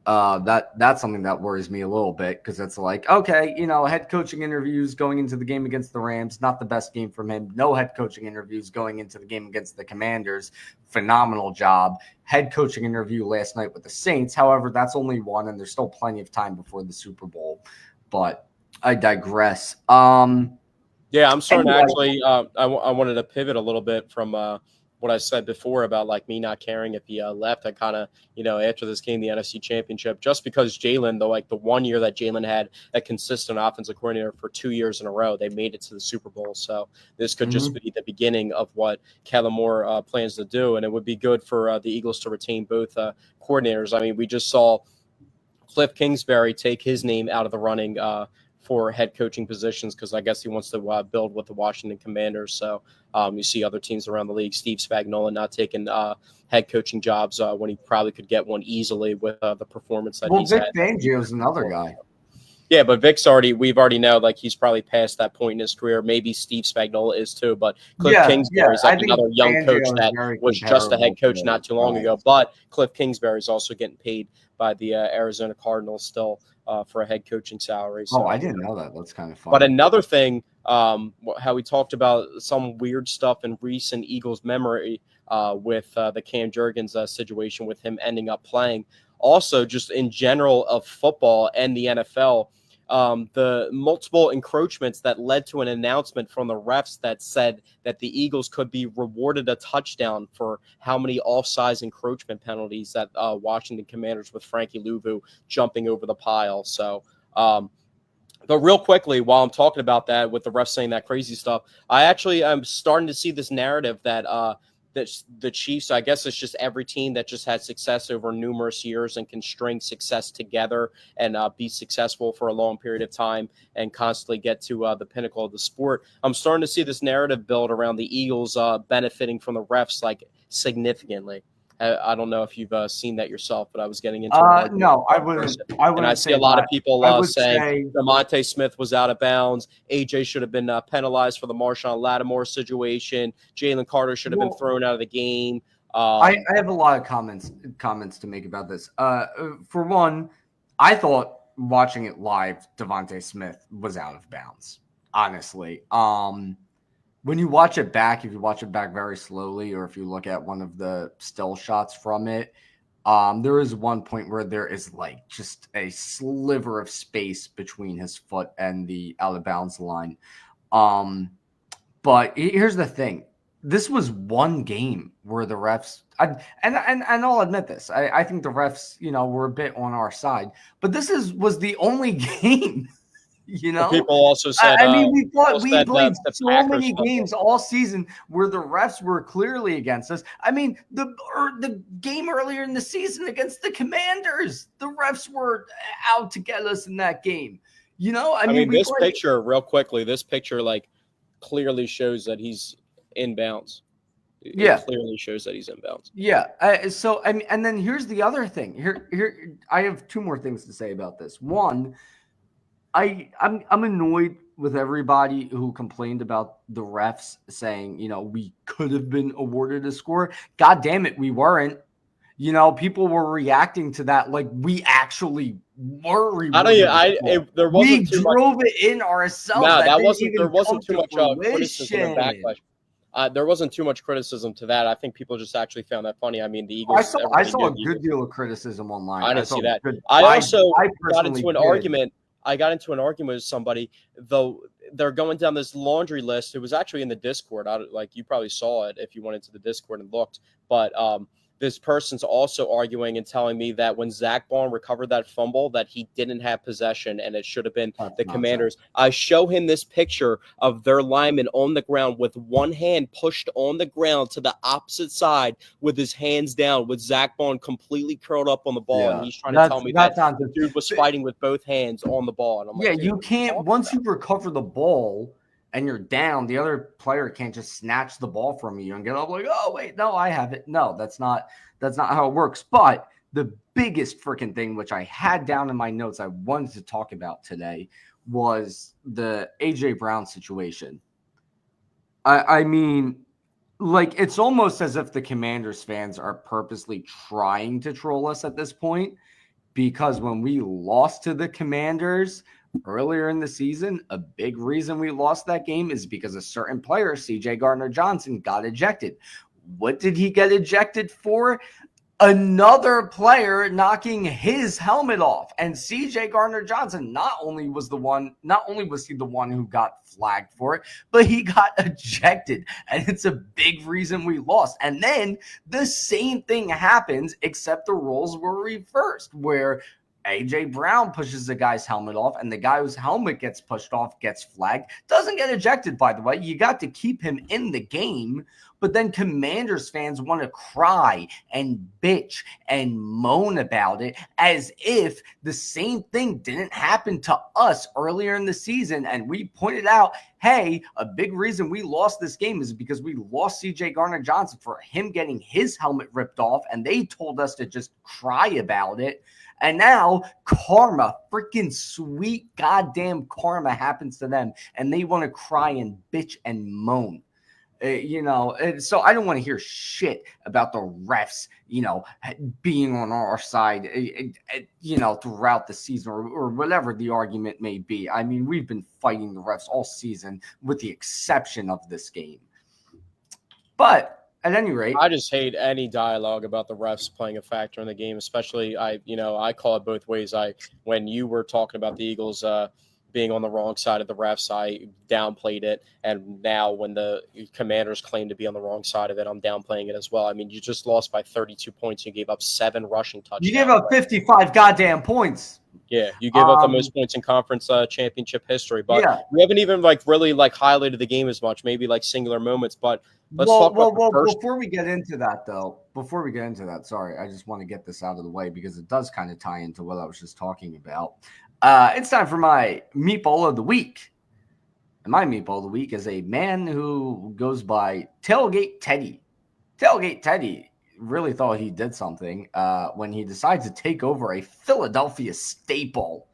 that's something that worries me a little bit, because it's like, okay, head coaching interviews going into the game against the Rams, not the best game from him. No head coaching interviews going into the game against the Commanders. Phenomenal job. Head coaching interview last night with the Saints. However, that's only one, and there's still plenty of time before the Super Bowl. But I digress. Yeah, I'm starting to actually I wanted to pivot a little bit from what I said before about like me not caring if he left. I kind of, after this game, the NFC Championship, just because Jalen, the 1 year that Jalen had a consistent offensive coordinator for 2 years in a row, they made it to the Super Bowl. So this could just be the beginning of what Kellen Moore plans to do. And it would be good for the Eagles to retain both coordinators. I mean, we just saw Cliff Kingsbury take his name out of the running for head coaching positions, because I guess he wants to build with the Washington Commanders. So you see other teams around the league, Steve Spagnuolo not taking head coaching jobs when he probably could get one easily with the performance that he's Vic had. Fangio's another guy. Yeah, but we've already know he's probably past that point in his career. Maybe Steve Spagnuolo is too, but Cliff Kingsbury is another young coach that was just a head coach not too long ago. But Cliff Kingsbury is also getting paid by the Arizona Cardinals still for a head coaching salary. So, I didn't know that. That's kind of fun. But another thing, how we talked about some weird stuff in recent Eagles memory with the Cam Jurgens situation with him ending up playing. Also, just in general of football and the NFL, the multiple encroachments that led to an announcement from the refs that said that the Eagles could be rewarded a touchdown for how many offsides encroachment penalties that Washington Commanders with Frankie Louvu jumping over the pile. So, but real quickly, while I'm talking about that with the refs saying that crazy stuff, I'm starting to see this narrative that the Chiefs, I guess it's just every team that just had success over numerous years and can string success together and be successful for a long period of time and constantly get to the pinnacle of the sport. I'm starting to see this narrative build around the Eagles benefiting from the refs significantly. I don't know if you've seen that yourself, but I was getting into no, I wouldn't. And I see a lot of people saying DeMonte Smith was out of bounds. AJ should have been penalized for the Marshawn Lattimore situation. Jalen Carter should have been thrown out of the game. I have a lot of comments to make about this. For one, I thought watching it live, DeVonta Smith was out of bounds. Honestly, when you watch it back, if you watch it back very slowly, or if you look at one of the still shots from it, there is one point where there is just a sliver of space between his foot and the out of bounds line. But here's the thing. This was one game where the refs, and I'll admit this, I think the refs, were a bit on our side, but this was the only game. People also said, we played so many games all season where the refs were clearly against us. I mean, the game earlier in the season against the Commanders, the refs were out to get us in that game. This picture, real quickly, clearly shows that he's in bounds. It clearly shows that he's in bounds. Yeah. And then here's the other thing. Here, I have two more things to say about this. One, I'm annoyed with everybody who complained about the refs saying, we could have been awarded a score. God damn it, we weren't. People were reacting to that like we actually were. We drove it in ourselves. No, there wasn't too much criticism and backlash. There wasn't too much criticism to that. I think people just actually found that funny. I mean, the I Eagles. saw Everybody a knew the good Eagles. deal of criticism online. I I didn't saw see that. good. I also I got personally into an did. argument. I got into an argument with somebody, though they're going down this laundry list. It was actually in the Discord. Like you probably saw it if you went into the Discord and looked. But this person's also arguing and telling me that when Zach Bond recovered that fumble, that he didn't have possession and it should have been That's the nonsense. Commanders. I show him this picture of their lineman on the ground with one hand pushed on the ground to the opposite side with his hands down, with Zach Bond completely curled up on the ball, and he's trying to tell me that the dude was fighting with both hands on the ball. And I'm like, you can't. Once you recover the ball and you're down, the other player can't just snatch the ball from you and get up like, oh wait, no, I have it. No, that's not how it works. But the biggest freaking thing, which I had down in my notes, I wanted to talk about today, was the AJ Brown situation. I mean, like, it's almost as if the Commanders fans are purposely trying to troll us at this point, because when we lost to the Commanders earlier in the season, a big reason we lost that game is because a certain player, CJ Gardner-Johnson, got ejected. What did he get ejected for? Another player knocking his helmet off. And CJ Gardner-Johnson not only was he the one who got flagged for it, but he got ejected. And it's a big reason we lost. And then the same thing happens, except the roles were reversed, where AJ Brown pushes the guy's helmet off, and the guy whose helmet gets pushed off gets flagged. Doesn't get ejected, by the way. You got to keep him in the game. But then Commanders fans want to cry and bitch and moan about it as if the same thing didn't happen to us earlier in the season. And we pointed out, hey, a big reason we lost this game is because we lost CJ Gardner-Johnson for him getting his helmet ripped off, and they told us to just cry about it. And now karma, freaking sweet goddamn karma happens to them, and they want to cry and bitch and moan. So I don't want to hear shit about the refs, being on our side, throughout the season or whatever the argument may be. I mean, we've been fighting the refs all season with the exception of this game. But at any rate, I just hate any dialogue about the refs playing a factor in the game, especially I call it both ways. When you were talking about the Eagles being on the wrong side of the refs, I downplayed it. And now when the Commanders claim to be on the wrong side of it, I'm downplaying it as well. I mean, you just lost by 32 points. You gave up 7 rushing touchdowns. You gave up 55 goddamn points. Yeah, you gave up the most points in conference championship history. But we haven't even really highlighted the game as much, maybe singular moments. But let's talk about the first. Before we get into that, sorry, I just want to get this out of the way because it does kind of tie into what I was just talking about. It's time for my Meatball of the Week. And my Meatball of the Week is a man who goes by Tailgate Teddy. Tailgate Teddy really thought he did something when he decided to take over a Philadelphia staple,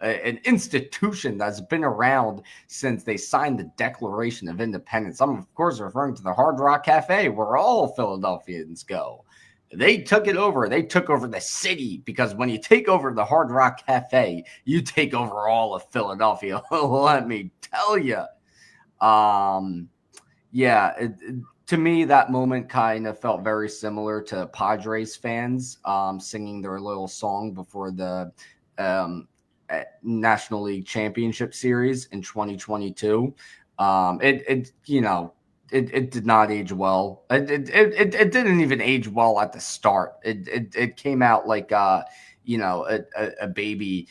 an institution that's been around since they signed the Declaration of Independence. I'm, of course, referring to the Hard Rock Cafe, where all Philadelphians go. They took it over. They took over the city, because when you take over the Hard Rock Cafe, you take over all of Philadelphia. Let me tell you. To me, that moment kind of felt very similar to Padres fans singing their little song before the National League Championship Series in 2022. It did not age well. It didn't even age well at the start. It came out like a baby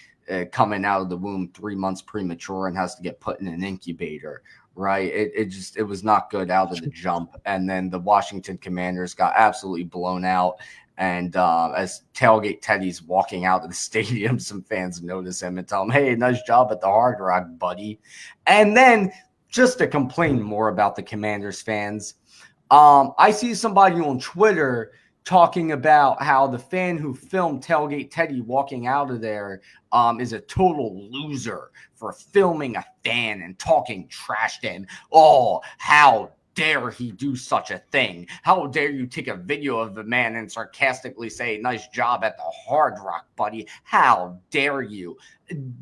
coming out of the womb 3 months premature and has to get put in an incubator. Right. It was not good out of the jump. And then the Washington Commanders got absolutely blown out. And as Tailgate Teddy's walking out of the stadium, some fans notice him and tell him, hey, nice job at the Hard Rock, buddy. And then, just to complain more about the Commanders fans, I see somebody on Twitter talking about how the fan who filmed Tailgate Teddy walking out of there is a total loser for filming a fan and talking trash to him. Oh, how dare he do such a thing? How dare you take a video of the man and sarcastically say, nice job at the Hard Rock, buddy? How dare you?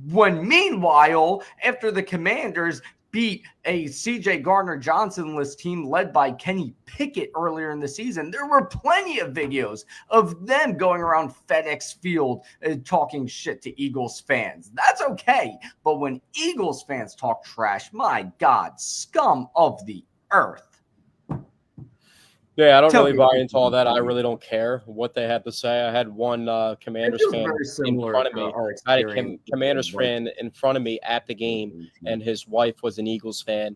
When meanwhile, after the Commanders beat a CJ Gardner-Johnson-less team led by Kenny Pickett earlier in the season. There were plenty of videos of them going around FedEx Field talking shit to Eagles fans. That's okay. But when Eagles fans talk trash, my God, scum of the earth. Yeah, I don't really buy into all that. I really don't care what they had to say. I had one Commanders fan in front of me. I had a Commanders fan in front of me at the game, and his wife was an Eagles fan.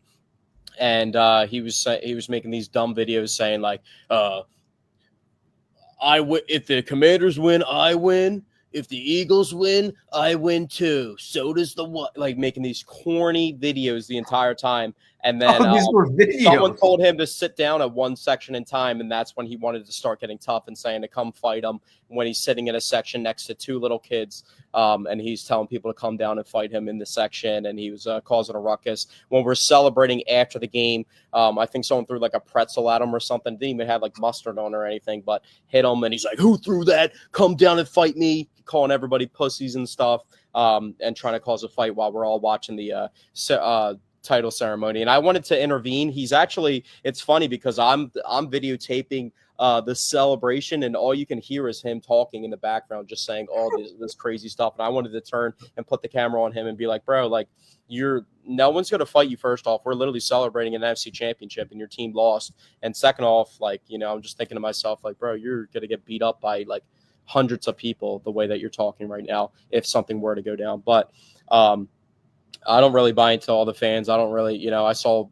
And he was making these dumb videos saying like, if the Commanders win, I win. If the Eagles win, I win too. So does the what? Like making these corny videos the entire time. And then someone told him to sit down at one section in time, and that's when he wanted to start getting tough and saying to come fight him when he's sitting in a section next to two little kids, and he's telling people to come down and fight him in the section, and he was causing a ruckus. When we're celebrating after the game, I think someone threw like a pretzel at him or something. Didn't even have like mustard on or anything, but hit him, and he's like, "Who threw that? Come down and fight me!" Calling everybody pussies and stuff, and trying to cause a fight while we're all watching the title ceremony. And I wanted to intervene. It's funny because I'm videotaping the celebration, and all you can hear is him talking in the background, just saying all this crazy stuff. And I wanted to turn and put the camera on him and be like, bro, like no one's going to fight you. First off, we're literally celebrating an NFC Championship and your team lost. And second off, like, I'm just thinking to myself, like, bro, you're going to get beat up by like hundreds of people the way that you're talking right now if something were to go down. But I don't really buy into all the fans. I don't really, I saw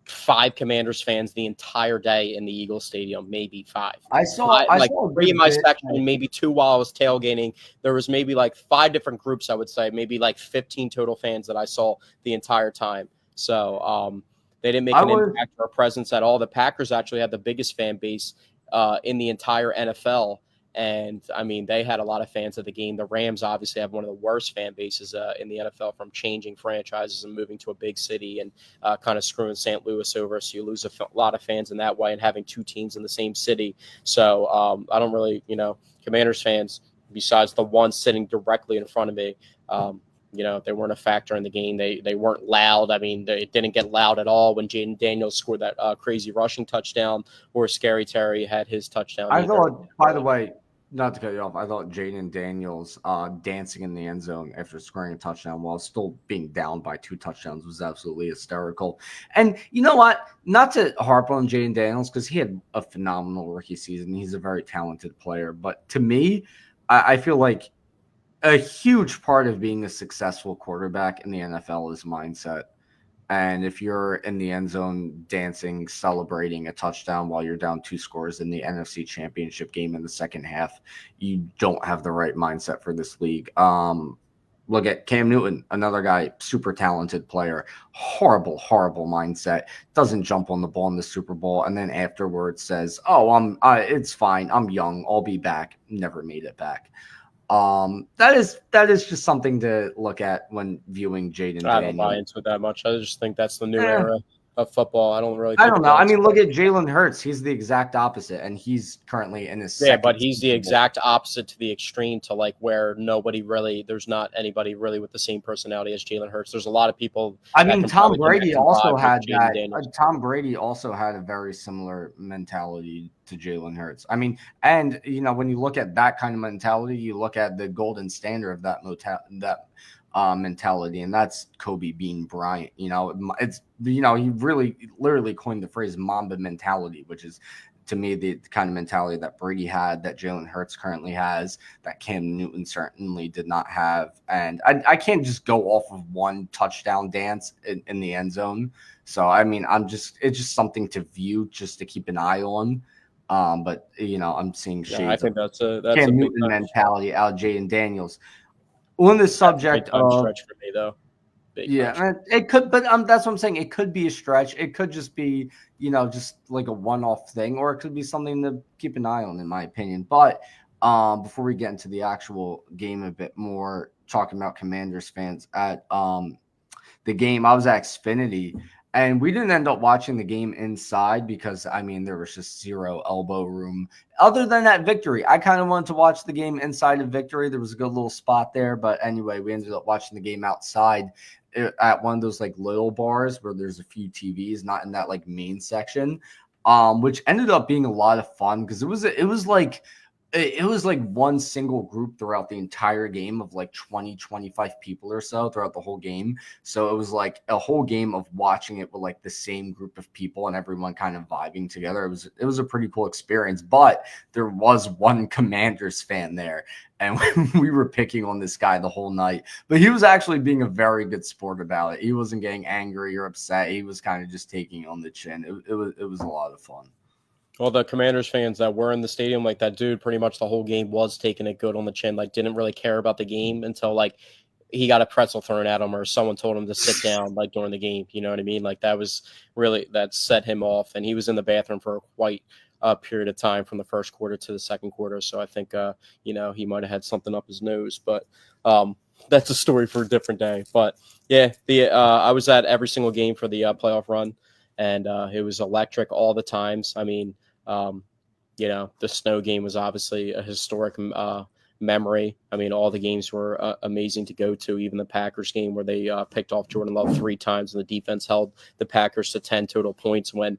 5 Commanders fans the entire day in the Eagles Stadium, maybe 5. I saw 3 in my section, maybe 2 while I was tailgating. There was maybe like 5 different groups, I would say, maybe like 15 total fans that I saw the entire time. So they didn't make an impact or a presence at all. The Packers actually had the biggest fan base in the entire NFL. And, I mean, they had a lot of fans at the game. The Rams obviously have one of the worst fan bases in the NFL from changing franchises and moving to a big city and kind of screwing St. Louis over. So you lose a lot of fans in that way and having 2 teams in the same city. So I don't really, Commanders fans, besides the one sitting directly in front of me, they weren't a factor in the game. They weren't loud. I mean, they didn't get loud at all when Jaden Daniels scored that crazy rushing touchdown or Scary Terry had his touchdown. I thought, by the way, not to cut you off, I thought Jaden Daniels dancing in the end zone after scoring a touchdown while still being down by 2 touchdowns was absolutely hysterical. And you know what? Not to harp on Jaden Daniels because he had a phenomenal rookie season. He's a very talented player. But to me, I feel like a huge part of being a successful quarterback in the NFL is mindset. And if you're in the end zone dancing, celebrating a touchdown while you're down 2 scores in the NFC Championship game in the second half, you don't have the right mindset for this league. Look at Cam Newton, another guy, super talented player, horrible mindset, doesn't jump on the ball in the Super Bowl, and then afterwards says, it's fine, I'm young, I'll be back. Never made it back. That is just something to look at when viewing Jaden. I don't buy into it that much. I just think that's the new era of football. I don't know. I mean, look at Jalen Hurts. He's the exact opposite, and he's currently in his but he's the exact opposite to the extreme to like where there's not anybody really with the same personality as Jalen Hurts. There's a lot of people. I mean, Tom Brady also had that. Tom Brady also had a very similar mentality to Jalen Hurts. I mean, and when you look at that kind of mentality, you look at the golden standard of that mentality, and that's Kobe Bean Bryant. It's he really literally coined the phrase Mamba mentality, which is to me the kind of mentality that Brady had, that Jalen Hurts currently has, that Cam Newton certainly did not have. And I can't just go off of one touchdown dance in the end zone. So I mean, it's just something to view, just to keep an eye on. But I'm seeing shades. I think that's Cam Newton mentality out of Jaden Daniels. On the subject of stretch for me though. It could, but that's what I'm saying. It could be a stretch. It could just be, just like a one-off thing, or it could be something to keep an eye on, in my opinion. But before we get into the actual game a bit more, talking about Commanders fans at the game, I was at Xfinity, And we didn't end up watching the game inside because, I mean, there was just zero elbow room. Other than that victory, I kind of wanted to watch the game inside of victory. There was a good little spot there. But anyway, we ended up watching the game outside at one of those like little bars where there's a few TVs, not in that like main section, which ended up being a lot of fun because it was like one single group throughout the entire game of like 20, 25 people or so throughout the whole game. So it was like a whole game of watching it with like the same group of people and everyone kind of vibing together. It was a pretty cool experience, but there was one Commanders fan there and we were picking on this guy the whole night, but he was actually being a very good sport about it. He wasn't getting angry or upset. He was kind of just taking it on the chin. It was a lot of fun. Well, the Commanders fans that were in the stadium, like that dude, pretty much the whole game was taking it good on the chin. Like, didn't really care about the game until like he got a pretzel thrown at him or someone told him to sit down like during the game. You know what I mean? Like that set him off, and he was in the bathroom for quite a period of time from the first quarter to the second quarter. So I think he might have had something up his nose, but that's a story for a different day. But yeah, I was at every single game for the playoff run, and it was electric all the times. I mean. The snow game was obviously a historic memory. I mean, all the games were amazing to go to, even the Packers game where they picked off Jordan Love 3 times and the defense held the Packers to 10 total points when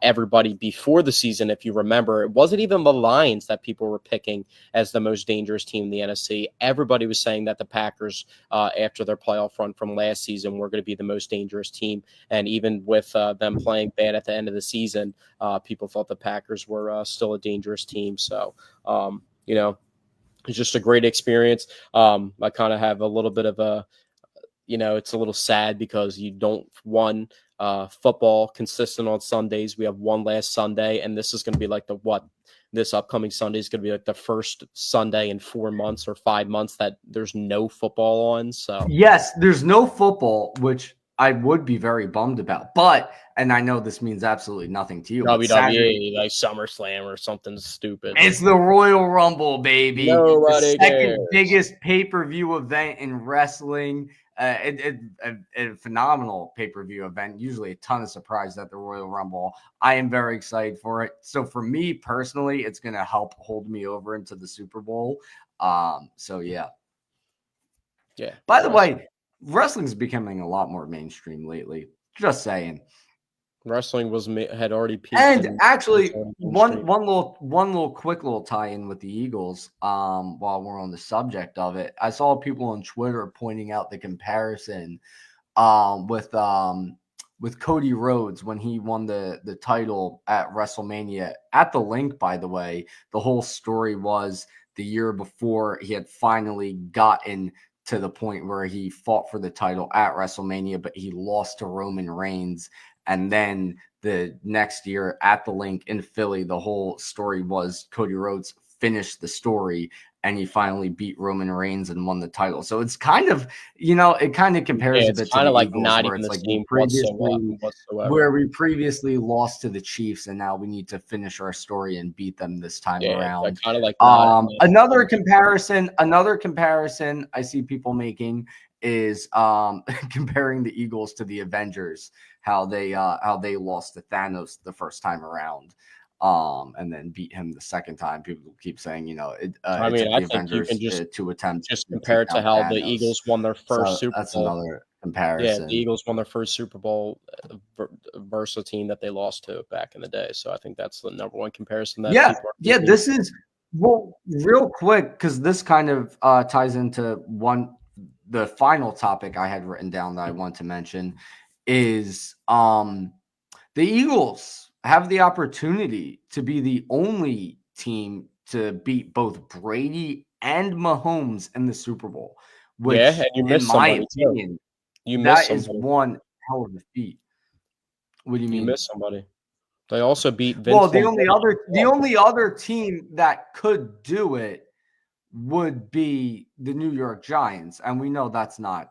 everybody before the season, if you remember, it wasn't even the Lions that people were picking as the most dangerous team in the NFC. Everybody was saying that the Packers, after their playoff run from last season, were going to be the most dangerous team. And even with them playing bad at the end of the season, people thought the Packers were still a dangerous team. So, it's just a great experience. I kind of have a little bit of it's a little sad because you don't football consistent on Sundays. We have one last Sunday, and this is going to be like this upcoming Sunday is going to be like the first Sunday in 4 months or 5 months that there's no football on. So yes, there's no football, which I would be very bummed about. But, and I know this means absolutely nothing to you, but WWE, Saturday, like SummerSlam or something stupid. it's the Royal Rumble, baby. Nobody The second cares. biggest pay-per-view event in wrestling. A phenomenal pay-per-view event. Usually a ton of surprise at the Royal Rumble. I am very excited for it. So for me personally, it's going to help hold me over into the Super Bowl. So yeah. Yeah. By the way, wrestling's becoming a lot more mainstream lately. Just saying. Wrestling had already peaked. And actually, one little quick little tie-in with the Eagles. While we're on the subject of it, I saw people on Twitter pointing out the comparison with Cody Rhodes when he won the title at WrestleMania at the Link. By the way, the whole story was the year before he had finally gotten to the point where he fought for the title at WrestleMania, but he lost to Roman Reigns. And then the next year at the Link in Philly, the whole story was Cody Rhodes finished the story and he finally beat Roman Reigns and won the title. So it's kind of, it kind of compares a bit to the like Eagles, not where even it's the like same whatsoever. where we previously lost to the Chiefs and now we need to finish our story and beat them this time around. Kind of like another comparison I see people making is comparing the Eagles to the Avengers, how they lost to Thanos the first time around, and then beat him the second time. People keep saying, I took the think Avengers you can two attempts just to compare it take to down how the Thanos. Eagles won their first Super That's Bowl. another Yeah, comparison. the Eagles won their first Super Bowl versus a team that they lost to back in the day. So I think that's the number one comparison that people are making. This is real quick because this kind of ties into the final topic I had written down that I want to mention is the Eagles have the opportunity to be the only team to beat both Brady and Mahomes in the Super Bowl, which, and you missed in my somebody opinion, too. that is one hell of a feat. What do you mean? You missed somebody. They also beat Vince. Well, the only other team that could do it would be the New York Giants, and we know that's not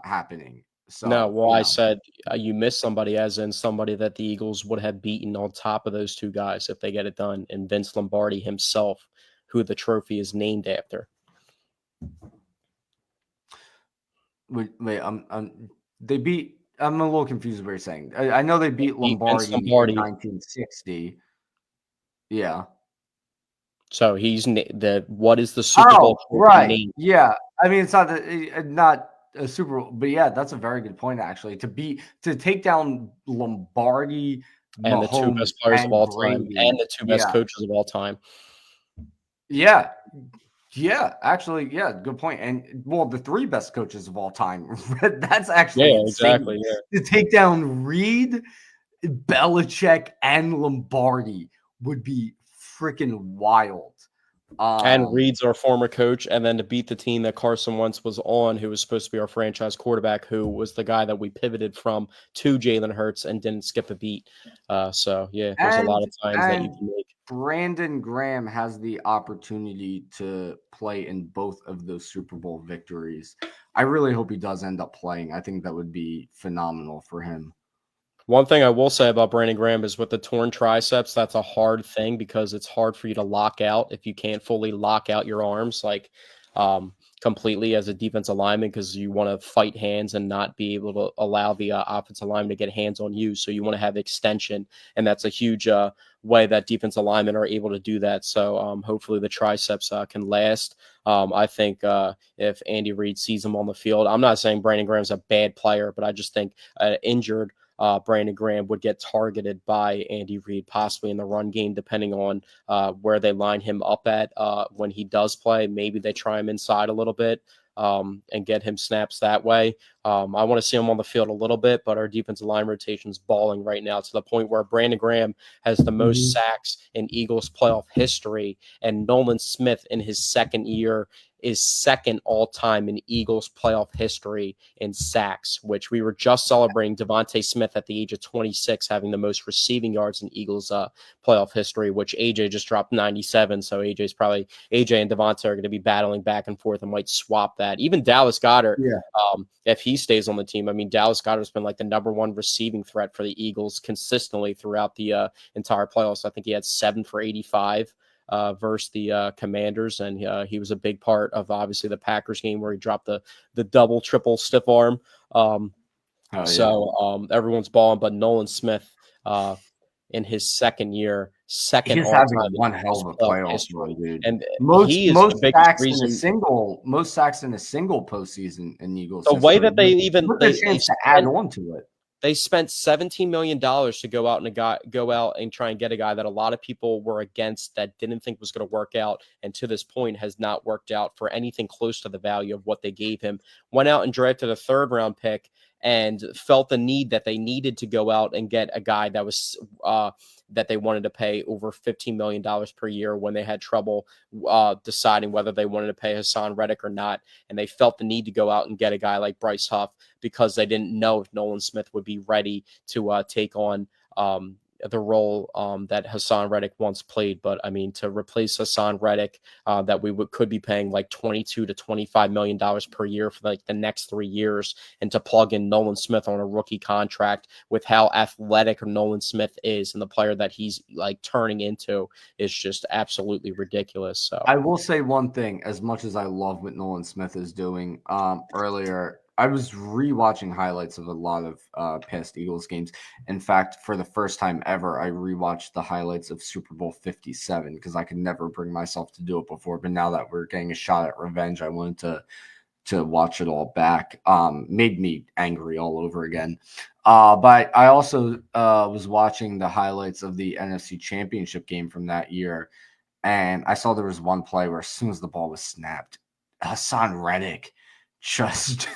happening. So no, I said you missed somebody, as in somebody that the Eagles would have beaten on top of those two guys if they get it done, and Vince Lombardi himself, who the trophy is named after. Wait, they beat I'm a little confused what you're saying. I know they beat Vince Lombardi in Lombardi. 1960. Yeah. So what is the Super Oh, Bowl champion right. name? Yeah. I mean, it's not a Super Bowl, but yeah, that's a very good point actually. To take down Lombardi, And the two Mahomes, best players of and all time, and Brady. the two best Yeah. coaches of all time. Yeah. Yeah, actually, yeah, good point. And well, the three best coaches of all time. That's actually Yeah, insane. exactly. Yeah. To take down Reed, Belichick, and Lombardi would be freaking wild. And Um, Reed's our former coach, and then to beat the team that Carson Wentz was on, who was supposed to be our franchise quarterback, who was the guy that we pivoted from to Jalen Hurts and didn't skip a beat. So yeah, there's a lot and of times that you and can make. Brandon Graham has the opportunity to play in both of those Super Bowl victories. I really hope he does end up playing. I think that would be phenomenal for him. One thing I will say about Brandon Graham is with the torn triceps, that's a hard thing because it's hard for you to lock out if you can't fully lock out your arms completely as a defensive lineman because you want to fight hands and not be able to allow the offensive lineman to get hands on you. So you want to have extension, and that's a huge way that defensive linemen are able to do that. So hopefully the triceps can last. I think if Andy Reid sees him on the field, I'm not saying Brandon Graham's a bad player, but I just think injured Brandon Graham would get targeted by Andy Reid, possibly in the run game, depending on where they line him up at when he does play. Maybe they try him inside a little bit and get him snaps that way. I want to see him on the field a little bit, but our defensive line rotation is balling right now to the point where Brandon Graham has the most sacks in Eagles playoff history, and Nolan Smith in his second year is second all time in Eagles playoff history in sacks, which we were just celebrating Devontae Smith at the age of 26 having the most receiving yards in Eagles playoff history, which AJ just dropped 97. So AJ and Devontae are going to be battling back and forth and might swap that. Even Dallas Goedert, Yeah. if he stays on the team, I mean, Dallas Goedert's been like the number one receiving threat for the Eagles consistently throughout the entire playoffs. I think he had 7 for 85 versus the Commanders, and he was a big part of obviously the Packers game where he dropped the double, triple stiff arm. Everyone's balling, but Nolan Smith in his second year, second He's all having time in one hell of a playoff playoff run, history, dude. and Most he is most the biggest sacks in a reason. single postseason in Eagles The way history. that they With the chance to add on to it. They spent $17 million to go out and try and get a guy that a lot of people were against, that didn't think was going to work out, and to this point has not worked out for anything close to the value of what they gave him. Went out and drafted a 3rd-round pick and felt the need that they needed to go out and get a guy that was that they wanted to pay over $15 million per year when they had trouble deciding whether they wanted to pay Hassan Reddick or not. And they felt the need to go out and get a guy like Bryce Huff because they didn't know if Nolan Smith would be ready to take on the role that Hassan Reddick once played. But I mean, to replace Hassan Reddick, that we could be paying like $22 to $25 million per year for like the next 3 years, and to plug in Nolan Smith on a rookie contract with how athletic Nolan Smith is and the player that he's like turning into is just absolutely ridiculous. So I will say one thing, as much as I love what Nolan Smith is doing, earlier I was rewatching highlights of a lot of past Eagles games. In fact, for the first time ever, I rewatched the highlights of Super Bowl 57 because I could never bring myself to do it before. But now that we're getting a shot at revenge, I wanted to watch it all back. Made me angry all over again. But I also was watching the highlights of the NFC Championship game from that year, and I saw there was one play where as soon as the ball was snapped, Hassan Reddick just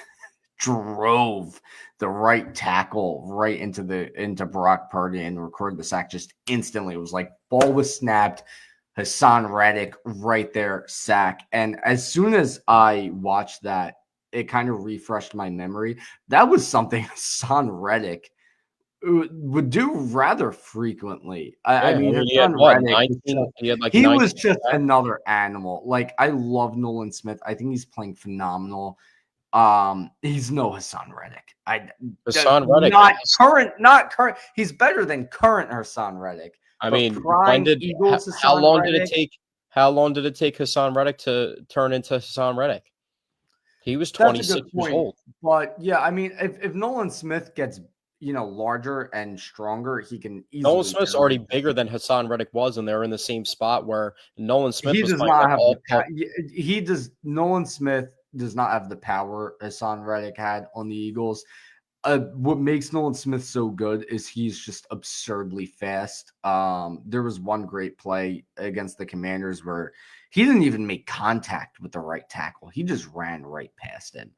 drove the right tackle right into Brock Purdy and recorded the sack just instantly. It was like ball was snapped, Hassan Reddick right there, sack. And as soon as I watched that, it kind of refreshed my memory. That was something Hassan Reddick would do rather frequently. I mean, he had Hassan what, Reddick 19? He had like he 19 was just sacks. another animal. Like, I love Nolan Smith. I think he's playing phenomenal. He's no Hassan Reddick. Hassan Reddick. Not current. He's better than current Hassan Reddick. I But mean, prime Eagles how Hassan long did it Reddick. take? How long did it take Hassan Reddick to turn into Hassan Reddick? He was That's a 26 good years point. old. But yeah, I mean, if Nolan Smith gets, larger and stronger, he can Nolan easily Smith's carry. already bigger than Hassan Reddick was, and they're in the same spot where Nolan Smith He was does playing not like have all the pro. he does. Nolan Smith does not have the power Hassan Reddick had on the Eagles. What makes Nolan Smith so good is he's just absurdly fast. There was one great play against the Commanders where he didn't even make contact with the right tackle. He just ran right past him.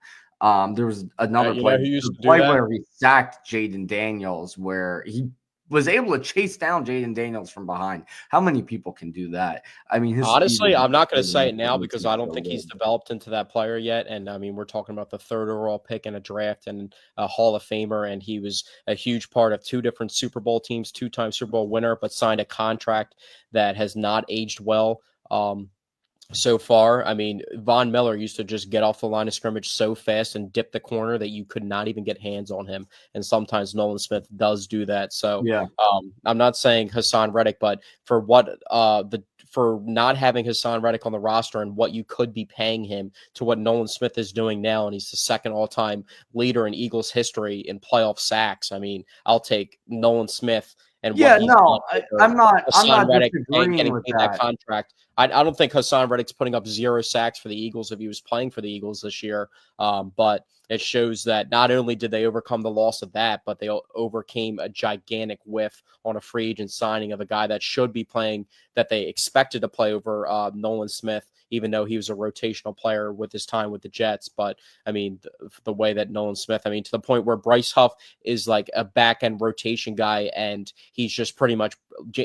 There was another You know play, who used the to do play that? where he sacked Jaden Daniels, where he was able to chase down Jaden Daniels from behind. How many people can do that? I mean, his speed Honestly, is I'm not going to say absurd, it and now it makes because him I don't so think he's good. developed into that player yet. And I mean, we're talking about the third overall pick in a draft and a Hall of Famer, and he was a huge part of two different Super Bowl teams, two-time Super Bowl winner, but signed a contract that has not aged well. So far, I mean, Von Miller used to just get off the line of scrimmage so fast and dip the corner that you could not even get hands on him. And sometimes Nolan Smith does do that. So Yeah. I'm not saying Hassan Reddick, but for for not having Hassan Reddick on the roster and what you could be paying him to what Nolan Smith is doing now, and he's the second all-time leader in Eagles history in playoff sacks. I mean, I'll take Nolan Smith and what Yeah, he's done no, over I'm not Hassan Reddick and disagreeing getting with paid that that. contract. I don't think Hassan Reddick's putting up 0 sacks for the Eagles if he was playing for the Eagles this year. But it shows that not only did they overcome the loss of that, but they overcame a gigantic whiff on a free agent signing of a guy that should be playing, that they expected to play over Nolan Smith, even though he was a rotational player with his time with the Jets. But I mean, the way that Nolan Smith, I mean, to the point where Bryce Huff is like a back end rotation guy, and he's just pretty much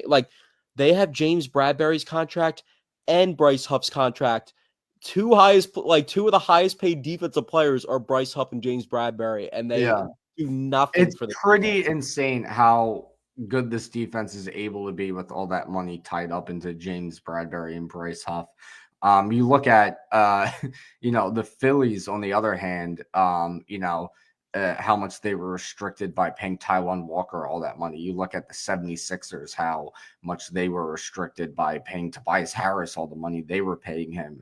like they have James Bradbury's contract and Bryce Huff's contract. Two of the highest paid defensive players are Bryce Huff and James Bradbury, and they Yeah. do nothing It's for the pretty defense. insane how good this defense is able to be with all that money tied up into James Bradbury and Bryce Huff. You look at the Phillies on the other hand, how much they were restricted by paying Taiwan Walker all that money. You look at the 76ers, how much they were restricted by paying Tobias Harris all the money they were paying him.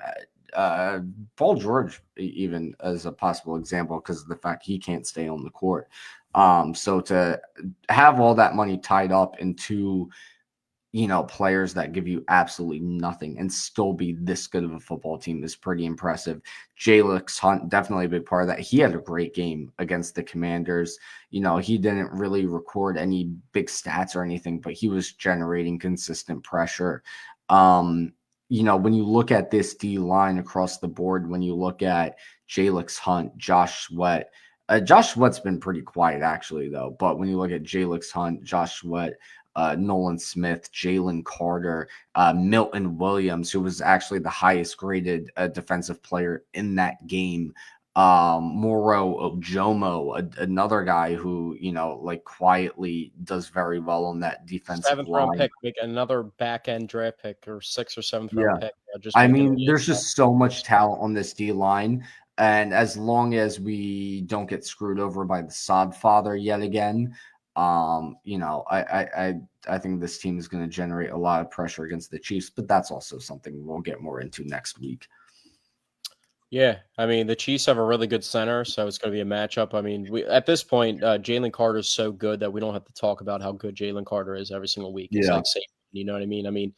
Paul George, even as a possible example, because of the fact he can't stay on the court. So to have all that money tied up into players that give you absolutely nothing and still be this good of a football team is pretty impressive. Jalix Hunt, definitely a big part of that. He had a great game against the Commanders. He didn't really record any big stats or anything, but he was generating consistent pressure. When you look at this D line across the board, when you look at Jalix Hunt, Josh Sweat, Josh Sweat's been pretty quiet actually, though. But when you look at Jalix Hunt, Josh Sweat, Nolan Smith, Jalen Carter, Milton Williams, who was actually the highest graded defensive player in that game. Moro Ojomo, another guy who, quietly does very well on that defensive Seventh round line. pick, make another back end draft pick or 6th or 7th round Yeah. pick. Just I making mean, there's just so much talent on this D line. And as long as we don't get screwed over by the sod father yet again, I think this team is going to generate a lot of pressure against the Chiefs, but that's also something we'll get more into next week. Yeah, I mean, the Chiefs have a really good center, so it's going to be a matchup. I mean, at this point, Jalen Carter is so good that we don't have to talk about how good Jalen Carter is every single week. It's Yeah. like safe, you know what I mean? I mean,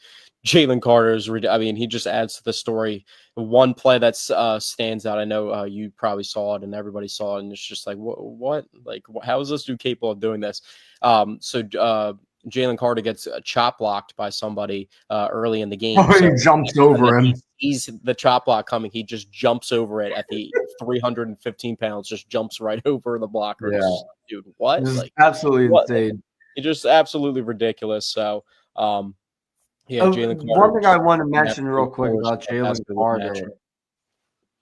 Jalen Carter is, he just adds to the story. One play that stands out, I know you probably saw it and everybody saw it, and it's just like, what? Like, how is this dude capable of doing this? Jalen Carter gets chop blocked by somebody early in the game. Oh, he jumps over him. He sees the chop block coming. He just jumps over it at the 315 pounds, just jumps right over the blocker. Yeah. Just, dude, what? This is Like, absolutely what? insane. It's just absolutely ridiculous. So, yeah, Jalen Carter. One thing I want to mention real quick about Jalen Carter. matchup.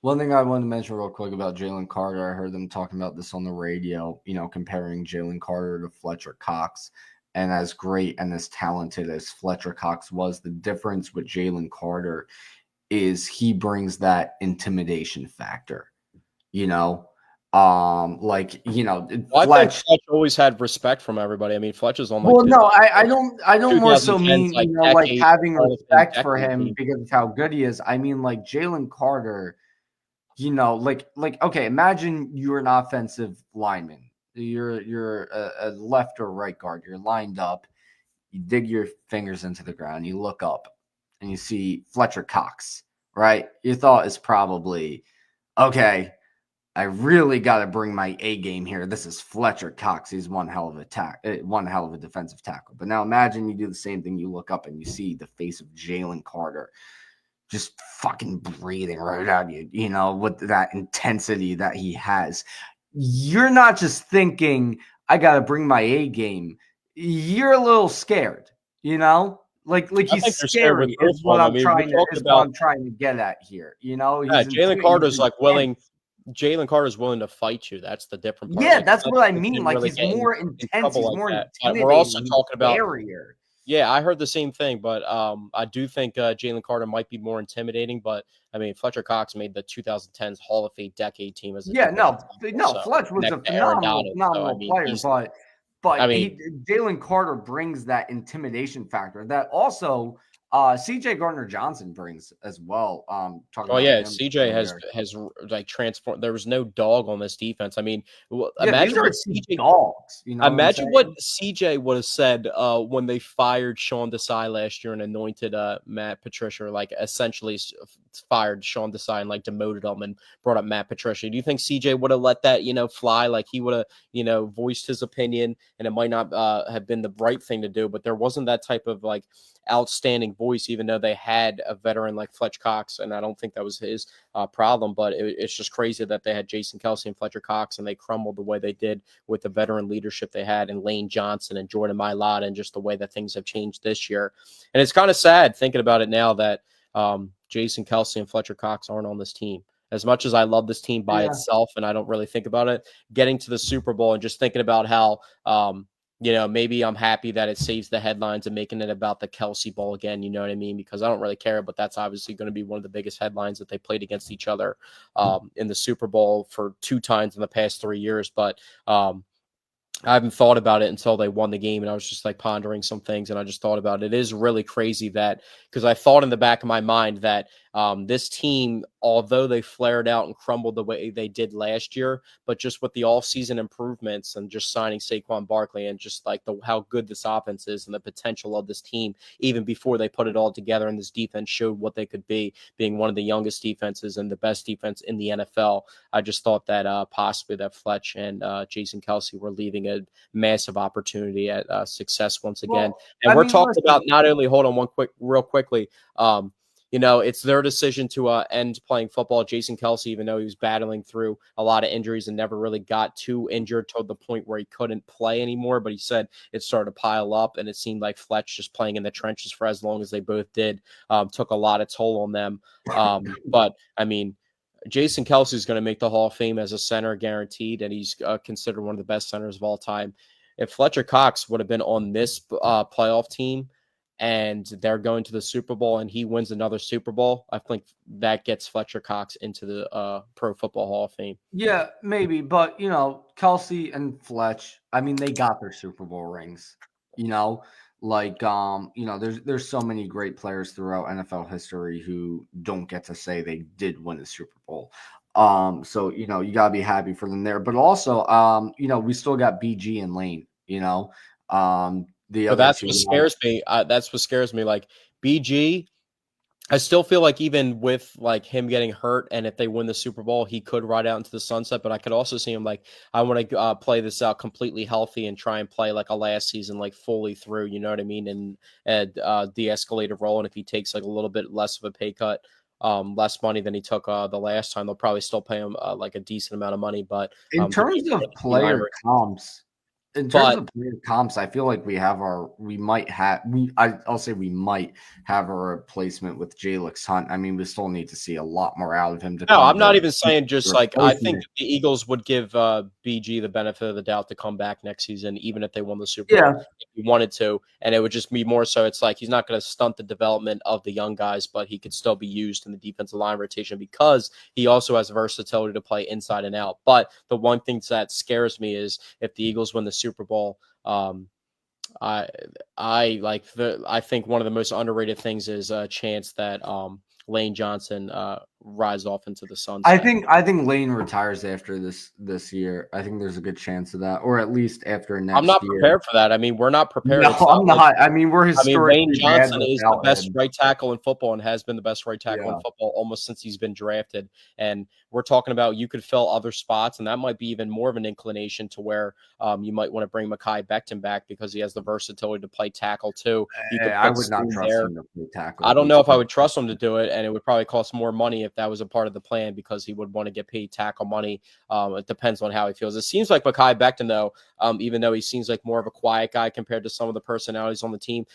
One thing I want to mention real quick about Jalen Carter, I heard them talking about this on the radio, comparing Jalen Carter to Fletcher Cox. And as great and as talented as Fletcher Cox was, the difference with Jalen Carter is he brings that intimidation factor, I think Fletch always had respect from everybody. I mean, Fletch is on like. Well, no, I don't more so mean, decade, having Hall of Fame respect for decade him team. because of how good he is. I mean, like Jalen Carter, okay, imagine you're an offensive lineman. You're a left or right guard. You're lined up. You dig your fingers into the ground. You look up, and you see Fletcher Cox. Right. Your thought is probably, okay, I really got to bring my A game here. This is Fletcher Cox. He's one hell of a defensive tackle. But now imagine you do the same thing. You look up and you see the face of Jalen Carter just fucking breathing right at you, with that intensity that he has. You're not just thinking, I got to bring my A game. You're a little scared, like I he's think they're scared with scary both is of what them. I I'm mean, we're trying to talking is what about I'm trying to get at here. yeah, He's Carter's like willing. intense. Jalen Carter's willing to fight you. That's the different part. Yeah, Like that's what I he mean. didn't Like really he's get more in intense. trouble He's like more that. We're also intimidating. He's talking about. scarier. Yeah, I heard the same thing, but I do think Jalen Carter might be more intimidating. But I mean, Fletcher Cox made the 2010s Hall of Fame decade team as a Yeah, defensive no, tackle, no. so Fletch was a next to Aaron phenomenal, Donald. So I phenomenal mean, player, he's. but I mean, Jalen Carter brings that intimidation factor that also C.J. Gardner Johnson brings as well. Talking oh about yeah, him CJ has earlier. like transformed. There was no dog on this defense. I mean, Yeah, these imagine are what two CJ. dogs. You know what I'm Imagine what saying? CJ would have said when they fired Sean Desai last year and anointed Matt Patricia, like essentially fired Sean Desai and like demoted him and brought up Matt Patricia. Do you think CJ would have let that fly? Like he would have voiced his opinion, and it might not have been the right thing to do, but there wasn't that type of like outstanding voice, even though they had a veteran like Fletch Cox, and I don't think that was his problem. But it's just crazy that they had Jason Kelsey and Fletcher Cox, and they crumbled the way they did with the veteran leadership they had in Lane Johnson and Jordan Mailata, and just the way that things have changed this year. And it's kind of sad thinking about it now that Jason Kelsey and Fletcher Cox aren't on this team. As much as I love this team by Yeah. itself and I don't really think about it, getting to the Super Bowl and just thinking about how maybe I'm happy that it saves the headlines and making it about the Kelsey Bowl again. You know what I mean? Because I don't really care, but that's obviously going to be one of the biggest headlines that they played against each other in the Super Bowl for 2 times in the past 3 years. But I haven't thought about it until they won the game, and I was just like pondering some things, and I just thought about it. It is really crazy that because I thought in the back of my mind that this team, although they flared out and crumbled the way they did last year, but just with the offseason improvements and just signing Saquon Barkley and just like how good this offense is and the potential of this team, even before they put it all together, and this defense showed what they could be, being one of the youngest defenses and the best defense in the NFL. I just thought that possibly that Fletch and Jason Kelsey were leaving a massive opportunity at success once again. Well, And I we're mean, talking listen. about not only, hold on real quickly. It's their decision to end playing football. Jason Kelsey, even though he was battling through a lot of injuries and never really got too injured to the point where he couldn't play anymore, but he said it started to pile up, and it seemed like Fletch just playing in the trenches for as long as they both did took a lot of toll on them. But I mean, Jason Kelsey is going to make the Hall of Fame as a center, guaranteed, and he's considered one of the best centers of all time. If Fletcher Cox would have been on this playoff team and they're going to the Super Bowl and he wins another Super Bowl, I think that gets Fletcher Cox into the Pro Football Hall of Fame. Yeah, maybe, but Kelsey and Fletch, I mean, they got their Super Bowl rings. There's so many great players throughout NFL history who don't get to say they did win the Super Bowl. So you gotta be happy for them there. But also, we still got BG and Lane. The But other that's two what guys. scares me. That's what scares me. Like BG, I still feel like even with like him getting hurt, and if they win the Super Bowl, he could ride out into the sunset. But I could also see him like, I want to play this out completely healthy and try and play like a last season, like fully through. You know what I mean? And de-escalate a role. And if he takes like a little bit less of a pay cut, less money than he took the last time, they'll probably still pay him like a decent amount of money. But In to terms keep of the line player rate. comps, in terms But of player comps, I feel like I'll say we might have a replacement with Jalix Hunt. I mean, we still need to see a lot more out of him to no, come I'm not to even saying just like I think replacement. the Eagles would give BG the benefit of the doubt to come back next season, even if they won the Super Bowl, Yeah, if he wanted to. And it would just be more so it's like he's not going to stunt the development of the young guys, but he could still be used in the defensive line rotation because he also has versatility to play inside and out. But the one thing that scares me is if the Eagles win the Super Bowl, I I think one of the most underrated things is a chance that Lane Johnson rise off into the sunset. I think Lane retires after this year. I think there's a good chance of that, or at least after next year. I'm not prepared for that. I mean, we're not prepared. No, I'm not. I mean, we're historically Lane Johnson is the best him. right tackle in football and has been the best right tackle in football almost since he's been drafted. And we're talking about you could fill other spots, and that might be even more of an inclination to where you might want to bring Mekhi Becton back because he has the versatility to play tackle too. I would not trust him to play tackle. I don't know if I would trust him to do it, and it would probably cost more money if that was a part of the plan because he would want to get paid tackle money. It depends on how he feels. It seems like Mekhi Becton, though, even though he seems like more of a quiet guy compared to some of the personalities on the team,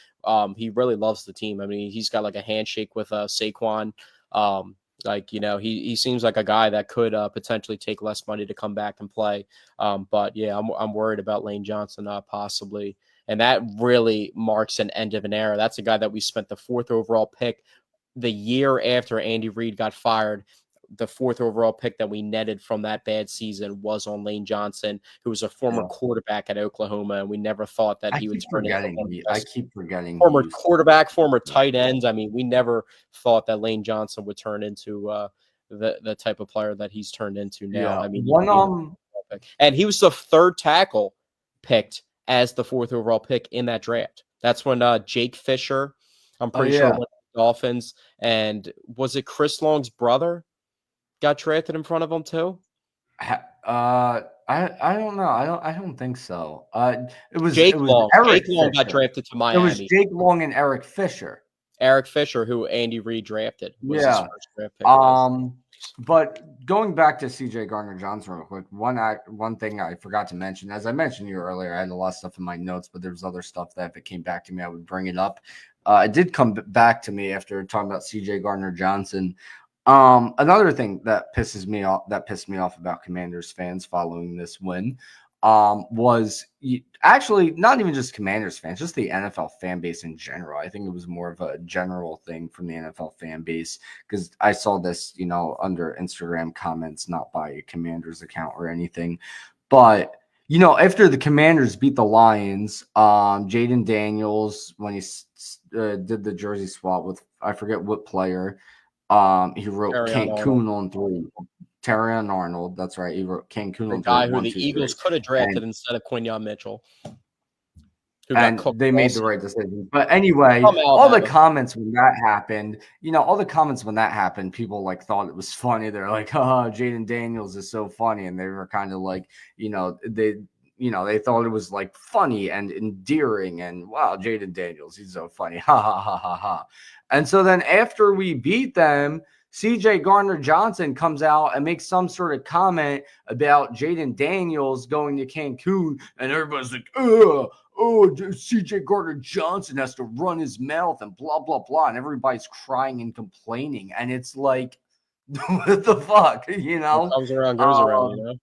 he really loves the team. I mean, he's got like a handshake with Saquon. He seems like a guy that could potentially take less money to come back and play. But yeah, I'm worried about Lane Johnson possibly. And that really marks an end of an era. That's a guy that we spent the 4th overall pick the year after Andy Reid got fired. The 4th overall pick that we netted from that bad season was on Lane Johnson, who was a former quarterback at Oklahoma, and we never thought that he would turn into I keep forgetting former quarterback, former tight ends. I mean, we never thought that Lane Johnson would turn into the type of player that he's turned into now. Yeah. I mean, and he was the 3rd tackle picked as the 4th overall pick in that draft. That's when Jake Fisher, I'm pretty sure, went to the Dolphins, and was it Chris Long's brother got drafted in front of him too? I don't know. I don't think so. It was Jake Long. Jake Long got drafted to Miami. It was Jake Long and Eric Fisher. Eric Fisher, who Andy Reid drafted, was his first draft pick. But going back to CJ Gardner-Johnson real quick, one thing I forgot to mention, as I mentioned to you earlier, I had a lot of stuff in my notes, but there was other stuff that if it came back to me, I would bring it up. It did come back to me after talking about CJ Gardner-Johnson. Another thing that pissed me off about Commanders fans following this win was actually not even just Commanders fans, just the NFL fan base in general. I think it was more of a general thing from the NFL fan base because I saw this, under Instagram comments, not by a Commanders account or anything. But, after the Commanders beat the Lions, Jaden Daniels, when he did the jersey swap with, I forget what player, he wrote Cancun on 3. Terrion Arnold, that's right. He wrote Cancun on 3. The guy who the Eagles could have drafted instead of Quinyon Mitchell. And they made the right decision. But anyway, all the comments when that happened, people thought it was funny. They're like, Jaden Daniels is so funny. And they were kind of like, they thought it was funny and endearing and wow, Jaden Daniels, he's so funny. Ha ha ha ha ha. And so then after we beat them, CJ Gardner-Johnson comes out and makes some sort of comment about Jaden Daniels going to Cancun, and everybody's like, CJ Gardner-Johnson has to run his mouth and blah, blah, blah. And everybody's crying and complaining. And it's like, what the fuck, What comes around goes around,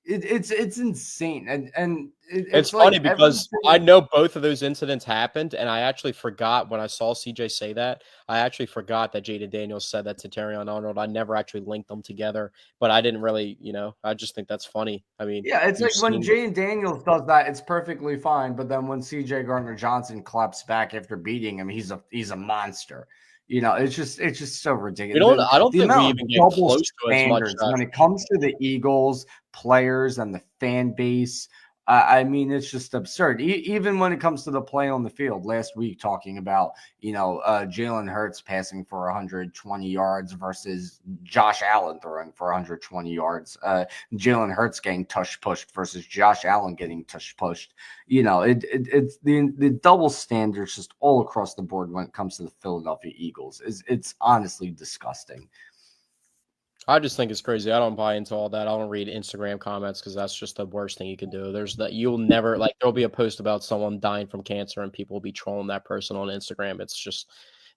It's insane. And it's funny because I know both of those incidents happened, and I actually forgot when I saw CJ say that. I actually forgot that Jaden Daniels said that to Terrion Arnold. I never actually linked them together, but I didn't really, I just think that's funny. I mean, yeah, it's like when Jaden Daniels does that, it's perfectly fine. But then when CJ Gardner-Johnson claps back after beating him, he's a monster. It's just so ridiculous. I don't think we even get close to as much when it comes to the Eagles players and the fan base. I mean, it's just absurd. Even when it comes to the play on the field, last week talking about, Jalen Hurts passing for 120 yards versus Josh Allen throwing for 120 yards. Jalen Hurts getting touch pushed versus Josh Allen getting touch pushed. It's the double standards just all across the board when it comes to the Philadelphia Eagles. It's honestly disgusting. I just think it's crazy. I don't buy into all that. I don't read Instagram comments because that's just the worst thing you can do. You'll never there'll be a post about someone dying from cancer and people will be trolling that person on Instagram. It's just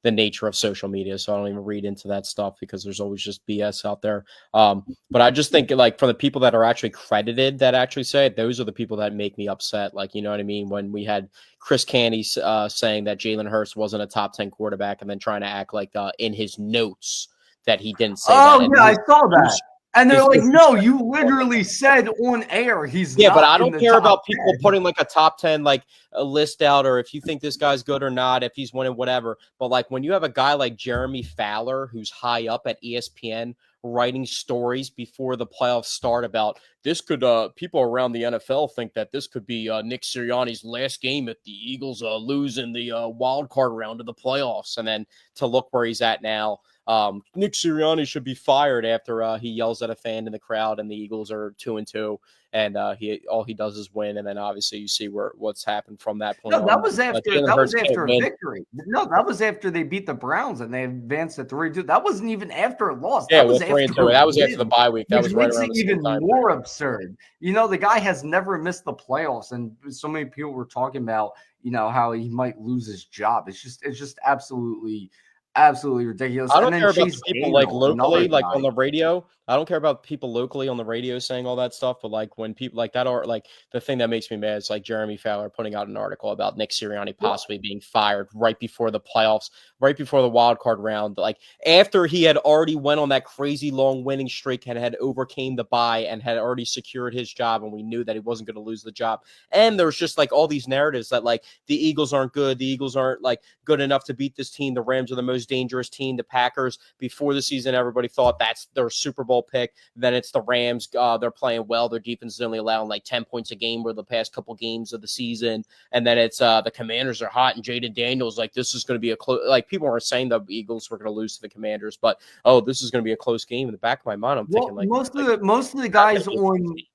the nature of social media. So I don't even read into that stuff because there's always just BS out there. But I just think from the people that are actually credited that actually say it, those are the people that make me upset. You know what I mean? When we had Chris Canty saying that Jalen Hurts wasn't a top 10 quarterback and then trying to act in his notes that he didn't say that. Oh, yeah, I saw that. And they're like, If you no, you literally said on air he's Yeah, but not I in don't the care top about people 10. putting like a top 10, like a list out, or if you think this guy's good or not, if he's winning, whatever. But like when you have a guy like Jeremy Fowler, who's high up at ESPN, writing stories before the playoffs start about this could, people around the NFL think that this could be Nick Sirianni's last game if the Eagles lose in the wild card round of the playoffs. And then to look where he's at now. Nick Sirianni should be fired after he yells at a fan in the crowd, and the Eagles are 2-2, and all he does is win. And then obviously you see what's happened from that point No, that on. was after Jalen Hurts can't a win. victory. No, that was after they beat the Browns and they advanced to 3-2. That wasn't even after a loss. Yeah, That well, was 3-2. after a That was after the win, bye week. That which was right makes around it the same even time more frame. absurd. The guy has never missed the playoffs, and so many people were talking about, how he might lose his job. It's just absolutely ridiculous. I And don't then care about the Chase people like Daniel, another locally, like on guy. the radio. I don't care about people locally on the radio saying all that stuff, but like when people like that are like the thing that makes me mad is like Jeremy Fowler putting out an article about Nick Sirianni possibly being fired right before the playoffs, right before the wild card round, like after he had already went on that crazy long winning streak and had overcame the bye and had already secured his job, and we knew that he wasn't going to lose the job. And there's just like all these narratives that like the Eagles aren't good, the Eagles aren't like good enough to beat this team, the Rams are the most dangerous team, the Packers before the season everybody thought that's their Super Bowl pick. Then it's the Rams, they're playing well, their defense is only allowing like 10 points a game for the past couple games of the season. And then it's the Commanders are hot, and Jaden Daniels like this is going to be a close, like people aren't saying the Eagles were going to lose to the Commanders, but this is going to be a close game. In the back of my mind I'm thinking Well, like most of the not going guys to be a close game.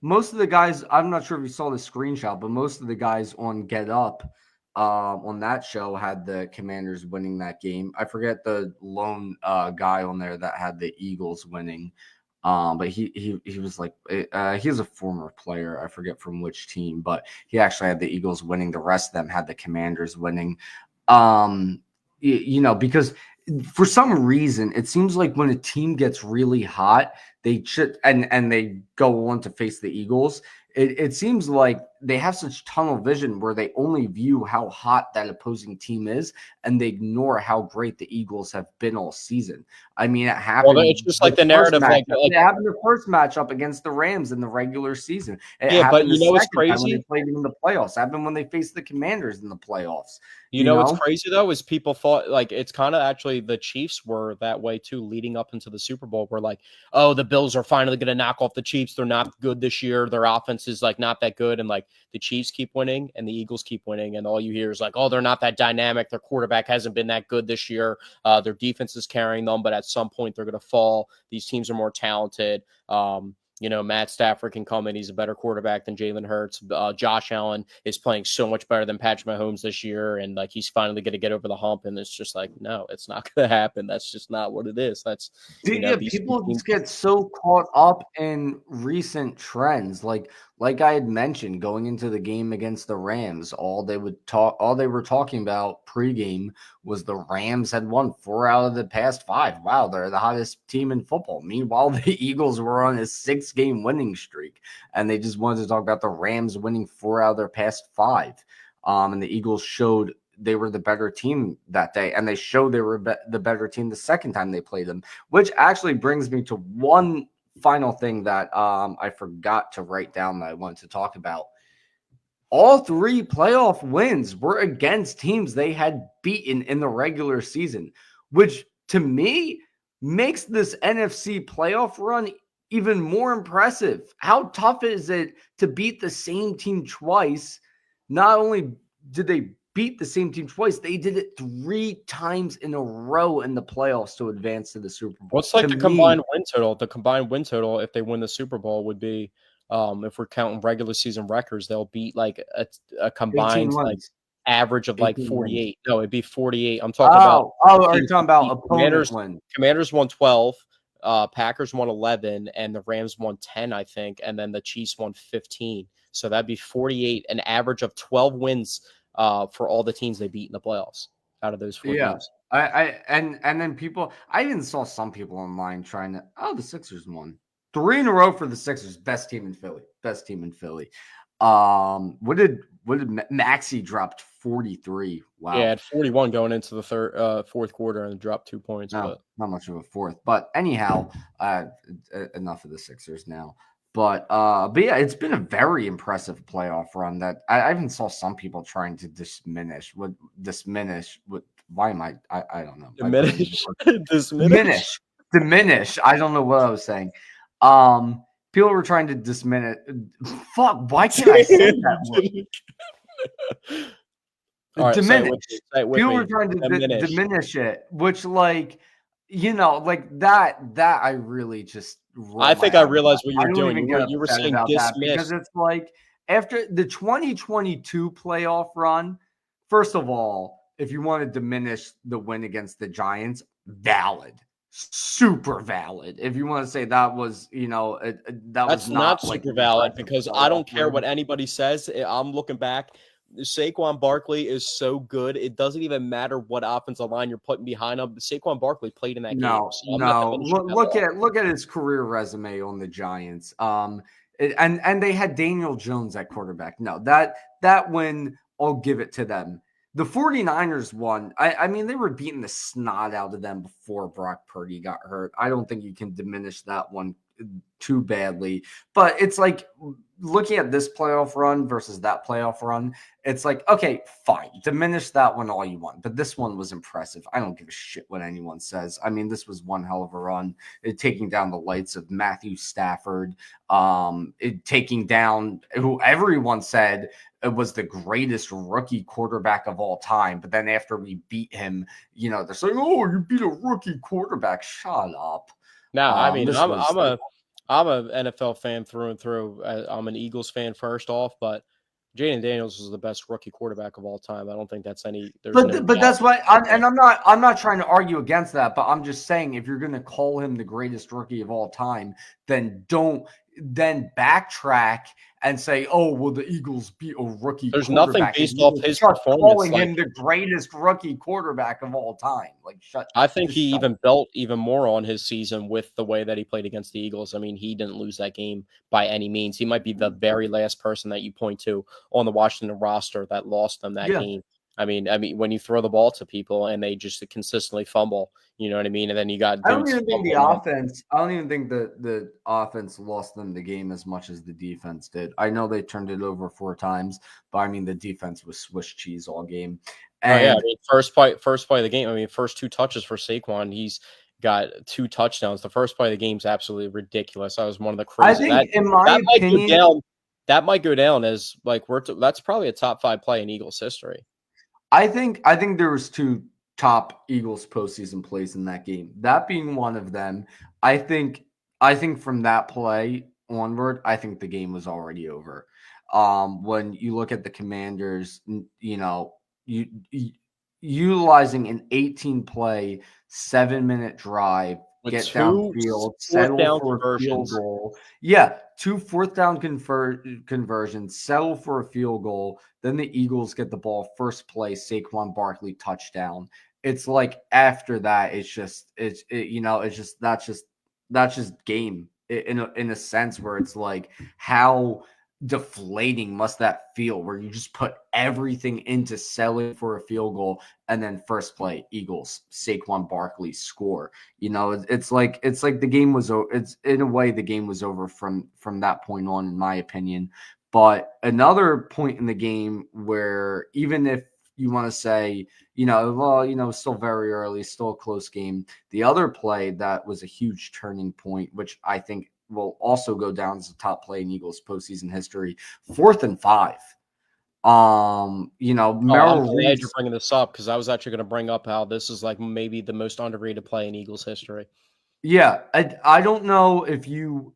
most of the guys, I'm not sure if you saw the screenshot, but most of the guys on Get Up on that show had the Commanders winning that game. I forget the lone guy on there that had the Eagles winning. But he was like he was a former player. I forget from which team, but he actually had the Eagles winning. The rest of them had the Commanders winning. Because for some reason it seems like when a team gets really hot, they should and they go on to face the Eagles. It seems like they have such tunnel vision where they only view how hot that opposing team is, and they ignore how great the Eagles have been all season. I mean, it Well, happened. it's just like the narrative, It happened the first matchup against the Rams in the regular season. It yeah, but happened the you know what's second time when they crazy? played in the playoffs. It happened when they faced the Commanders in the playoffs. You know what's crazy though is people thought like it's kind of actually the Chiefs were that way too leading up into the Super Bowl. We're like, oh, the Bills are finally going to knock off the Chiefs. They're not good this year. Their offense is like not that good, and like the Chiefs keep winning and the Eagles keep winning, and all you hear is like, oh, they're not that dynamic. Their quarterback hasn't been that good this year. Their defense is carrying them, but at some point they're going to fall. These teams are more talented. Matt Stafford can come in. He's a better quarterback than Jalen Hurts. Josh Allen is playing so much better than Patrick Mahomes this year, and like he's finally going to get over the hump. And it's just like, no, it's not going to happen. That's just not what it is. That's people just get so caught up in recent trends. Like I had mentioned, going into the game against the Rams, all they were talking about pregame was the Rams had won 4 out of the past 5. Wow, they're the hottest team in football. Meanwhile, the Eagles were on a 6-game winning streak, and they just wanted to talk about the Rams winning 4 out of their past 5. And the Eagles showed they were the better team that day, and they showed they were the better team the second time they played them, which actually brings me to one final thing that I forgot to write down that I wanted to talk about. All 3 playoff wins were against teams they had beaten in the regular season, which to me makes this NFC playoff run even more impressive. How tough is it to beat the same team twice? Not only did they beat the same team twice, they did it 3 times in a row in the playoffs to advance to the Super Bowl. What's like the combined win total? The combined win total, if they win the Super Bowl, would be, if we're counting regular season records, they'll beat like a combined like average of like 48. Wins. No, it'd be 48. I'm talking about. Are you talking about opponent win? Commanders won 12. Packers won 11, and the Rams won 10, I think, and then the Chiefs won 15. So that'd be 48, an average of 12 wins for all the teams they beat in the playoffs out of those 4 games. And then people, I even saw some people online trying to, the Sixers won 3 in a row for the Sixers, best team in Philly. What did Maxey dropped 43? Yeah, Wow. at 41 going into the fourth quarter and dropped 2 points. No, But not much of a fourth. But anyhow, enough of the Sixers now. But yeah, it's been a very impressive playoff run that I even saw some people trying to diminish. Why am I don't know. My brain is diminish, diminish. diminish. Diminish. I don't know what I was saying. People were trying to diminish. Fuck, why can't I say that word? All right, Diminish. say it with People me. were trying to Diminish. diminish it, which like that I really just roll I my think I eyes at. realized what you I were don't doing. even get You were upset saying about that because dismiss. it's like after the 2022 playoff run, first of all, if you want to diminish the win against the Giants, valid. Super valid. If you want to say that was, that was That's not not like super an valid impressive because I playoff don't care win. what anybody says. I'm looking back. Saquon Barkley is so good. It doesn't even matter what offensive line you're putting behind him. Saquon Barkley played in that game, No, so I'm not no. diminishing that at Look all. at his career resume on the Giants. And they had Daniel Jones at quarterback. No, that win, I'll give it to them. The 49ers won. I mean, they were beating the snot out of them before Brock Purdy got hurt. I don't think you can diminish that one too badly. But it's like looking at this playoff run versus that playoff run, it's like, okay, fine. Diminish that one all you want. But this one was impressive. I don't give a shit what anyone says. I mean, this was one hell of a run. Taking down the lights of Matthew Stafford, taking down who everyone said it was the greatest rookie quarterback of all time. But then after we beat him, they're saying, oh, you beat a rookie quarterback. Shut up. Now, I mean, This was I'm a NFL fan through and through. I'm an Eagles fan first off, but Jaden Daniels is the best rookie quarterback of all time. I don't think there's no But doubt. that's why, I'm not trying to argue against that. But I'm just saying, if you're going to call him the greatest rookie of all time, then then backtrack and say, oh, well, the Eagles beat a rookie There's nothing quarterback, and based you off will his start performance. calling Like him the greatest rookie quarterback of all time. Like, I think just he shut up. even built even more on his season with the way that he played against the Eagles. I mean, he didn't lose that game by any means. He might be the very last person that you point to on the Washington roster that lost them that Yeah. game. I mean, when you throw the ball to people and they just consistently fumble, you know what I mean? And then you got I don't dudes even think the fumbling on. offense. I don't even think the offense lost them the game as much as the defense did. I know they turned it over 4 times, but I mean the defense was Swiss cheese all game. Oh yeah, I And mean, first play of the game. I mean, first 2 touches for Saquon. He's got 2 touchdowns. The first play of the game is absolutely ridiculous. That was one of the I crazy think, in my that might go opinion, down. That might go down as like that's probably a top 5 play in Eagles history. I think there was 2 top Eagles postseason plays in that game. That being one of them. I think from that play onward, I think the game was already over. When you look at the Commanders, you utilizing an 18 play, 7-minute drive, With get 2 downfield, fourth settle down for a field conversions. goal. Yeah, 2 fourth down conversions, settle for a field goal. Then the Eagles get the ball first play, Saquon Barkley touchdown. It's like after that, that's just game in a sense where it's like how deflating must that feel where you just put everything into selling for a field goal and then first play Eagles Saquon Barkley score. It's like the game was over. It's in a way the game was over from that point on, in my opinion. But another point in the game where even if you want to say, still very early, still a close game. The other play that was a huge turning point, which I think will also go down as the top play in Eagles postseason history, 4th and 5. Oh, I'm Merrill glad you're Reese. bringing this up because I was actually going to bring up how this is like maybe the most underrated play in Eagles history. Yeah, I don't know if you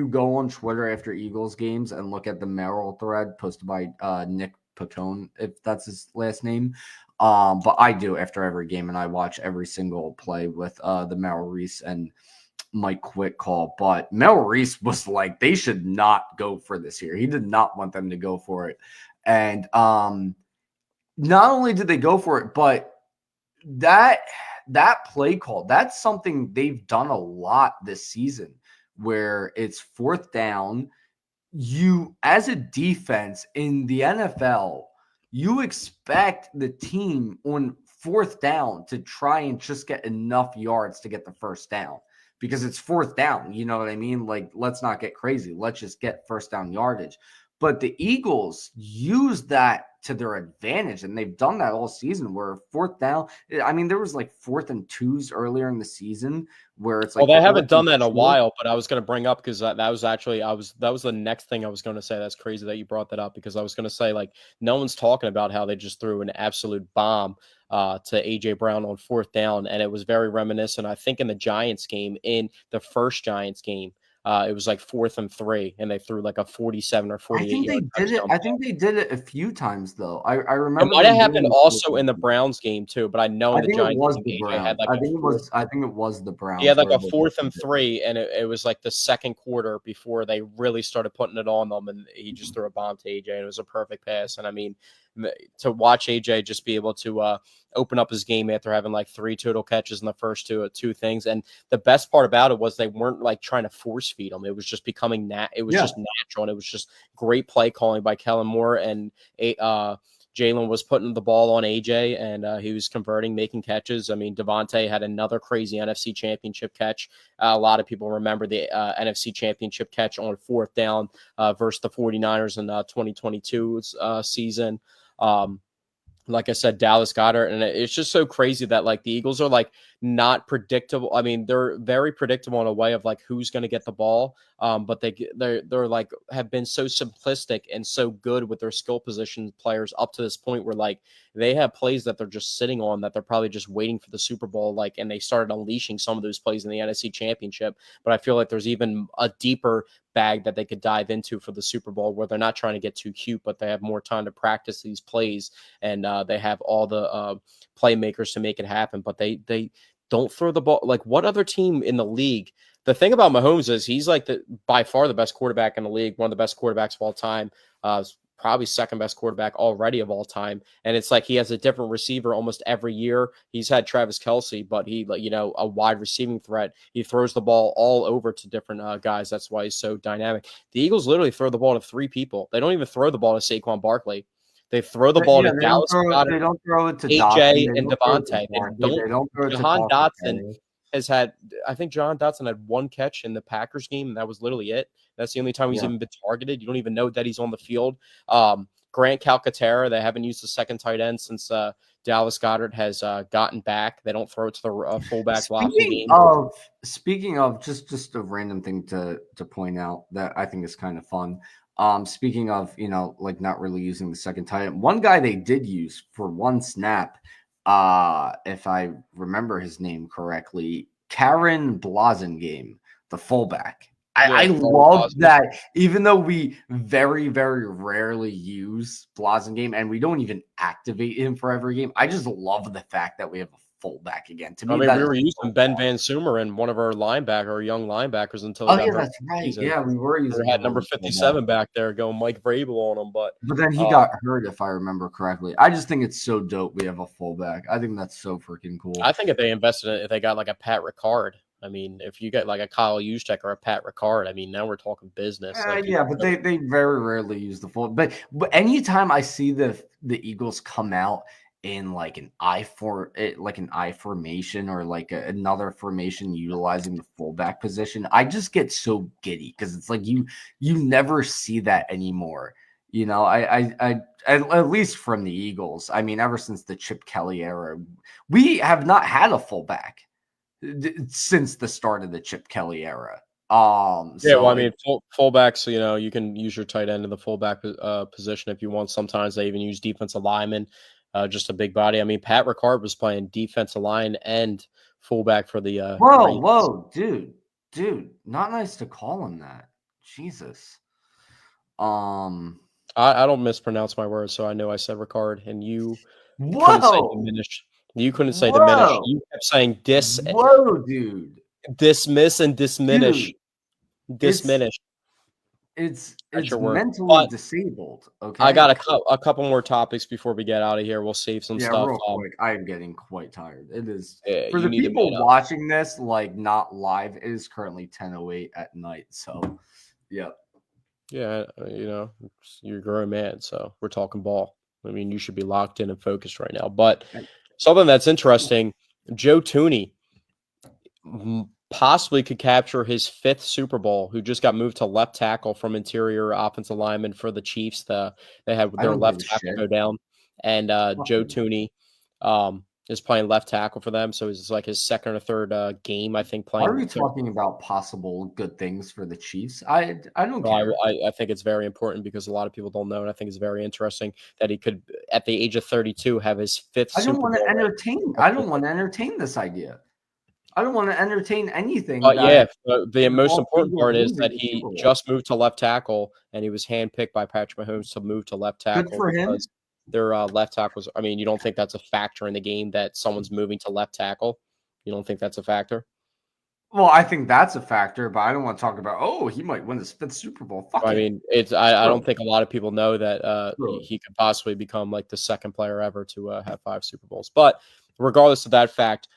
go on Twitter after Eagles games and look at the Merrill thread posted by Nick Pacone, if that's his last name. But I do after every game, and I watch every single play with the Merrill Reese and Mike Quick call. But Merrill Reese was like, they should not go for this here. He did not want them to go for it. And not only did they go for it, but that play call, that's something they've done a lot this season where it's 4th down. you as a defense in the NFL, you expect the team on fourth down to try and just get enough yards to get the first down because it's fourth down. You know what I mean? Like, let's not get crazy. Let's just get first down yardage. But the Eagles use that to their advantage, and they've done that all season where fourth down. I mean, there was like 4th and 2s earlier in the season where it's like, well, they haven't done that in a while, but I was going to bring up because that was actually that was the next thing I was going to say. That's crazy that you brought that up because I was going to say, like, no one's talking about how they just threw an absolute bomb to AJ Brown on fourth down, and it was very reminiscent. I think in the Giants game, in the first Giants game, it was like 4th and 3, and they threw like a 47 or 48 I think yard they did it. touchdown I think they did it a few times though. I It remember might have them doing happened it. also in the Browns game too, but I know I in the think it Giants was game, the AJ had Browns. like I a think it fourth. was. I think it was the Browns. He had like where a they 4th and did it. 3, and it was like the second quarter before they really started putting it on them, and he just threw a bomb to AJ, and it was a perfect pass. And I mean, to watch AJ just be able to open up his game after having like 3 total catches in the first two things, and the best part about it was they weren't like trying to force feed him. It was just becoming it was just natural, and it was just great play calling by Kellen Moore, and Jalen was putting the ball on AJ, and he was converting, making catches. I mean, Devontae had another crazy NFC Championship catch. A lot of people remember the NFC Championship catch on fourth down versus the 49ers in 2022 season. Like I said, Dallas Goedert, and it's just so crazy that like the Eagles are like not predictable. I mean, they're very predictable in a way of like who's going to get the ball, but they're like have been so simplistic and so good with their skill position players up to this point where like they have plays that they're just sitting on that they're probably just waiting for the Super Bowl, like, and they started unleashing some of those plays in the NFC Championship. But I feel like there's even a deeper bag that they could dive into for the Super Bowl where they're not trying to get too cute, but they have more time to practice these plays, and they have all the playmakers to make it happen. But they don't throw the ball. Like, what other team in the league? The thing about Mahomes is he's like by far the best quarterback in the league, one of the best quarterbacks of all time. Probably second best quarterback already of all time. And it's like he has a different receiver almost every year. He's had Travis Kelce, but he, you know, a wide receiving threat. He throws the ball all over to different guys. That's why he's so dynamic. The Eagles literally throw the ball to 3 people. They don't even throw the ball to Saquon Barkley. They throw the ball to Dallas Goedert, They don't throw it to AJ, Dotson. and Devontae. They don't throw it to Jahan Dotson Barkley. has had, I think Jahan Dotson had 1 catch in the Packers game, and that was literally it. That's the only time he's even been targeted. You don't even know that he's on the field. Grant Calcaterra, they haven't used the second tight end since Dallas Goedert has gotten back. They don't throw it to the fullback blocking game. Speaking of just a random thing to point out that I think is kind of fun. Speaking of, you know, like not really using the second tight end, one guy they did use for 1 snap, if I remember his name correctly, Karen Blasingame, the fullback. I love that, even though we very, very rarely use Blasingame and we don't even activate him for every game. I just love the fact that we have a fullback again. To me, we were using Ben Van Sumer and one of our young linebackers until that's right. Yeah, we were using. We had number 57 back there going Mike Vrabel on him, but then he got hurt, if I remember correctly. I just think it's so dope we have a fullback. I think that's so freaking cool. I think if they invested in it, if they got like a Pat Ricard. I mean, if you get like a Kyle Juszczyk or a Pat Ricard, I mean, now we're talking business. But they very rarely use the full. But anytime I see the Eagles come out in like an I formation or like another formation utilizing the fullback position, I just get so giddy because it's like you never see that anymore. You know, I at least from the Eagles. I mean, ever since the Chip Kelly era, we have not had a fullback since the start of the Chip Kelly era. Well, I mean, fullbacks, you know, you can use your tight end in the fullback position if you want. Sometimes they even use defensive linemen, just a big body. I mean, Pat Ricard was playing defensive line and fullback for the whoa, dude, not nice to call him that. Jesus. I don't mispronounce my words, so I know I said Ricard, and you couldn't say diminish. You couldn't say diminish. You kept saying dude. Dismiss and diminish. Diminish. It's mentally disabled. Okay. I got a couple more topics before we get out of here. We'll save some stuff. Real quick. I am getting quite tired. It is for the people watching this, like not live. It is currently 10:08 at night. So, yeah. Yeah, you're a grown man, so we're talking ball. I mean, you should be locked in and focused right now. But something that's interesting, Joe Tooney possibly could capture his 5th Super Bowl, who just got moved to left tackle from interior offensive lineman for the Chiefs. They had I their don't give a left tackle shit. go down, and Joe Tooney is playing left tackle for them. So it's like his second or third game, I think, Why are playing we third. talking about possible good things for the Chiefs? I don't Well, care. I think it's very important because a lot of people don't know, and I think it's very interesting that he could, at the age of 32, have his 5th I don't Super want to Bowl entertain. I don't want to entertain this idea. I don't want to entertain anything But that yeah, the most involves important Eagles part is losing that the he Super Bowl. just moved to left tackle, and he was handpicked by Patrick Mahomes to move to left Good tackle for him. because their left tackles. I mean, you don't think that's a factor in the game that someone's moving to left tackle? You don't think that's a factor? Well, I think that's a factor, but I don't want to talk about, oh, he might win his 5th Super Bowl. Fuck I it. mean, I Screw don't think a lot of people know that it. he could possibly become like the second player ever to have 5 Super Bowls. But regardless of that fact,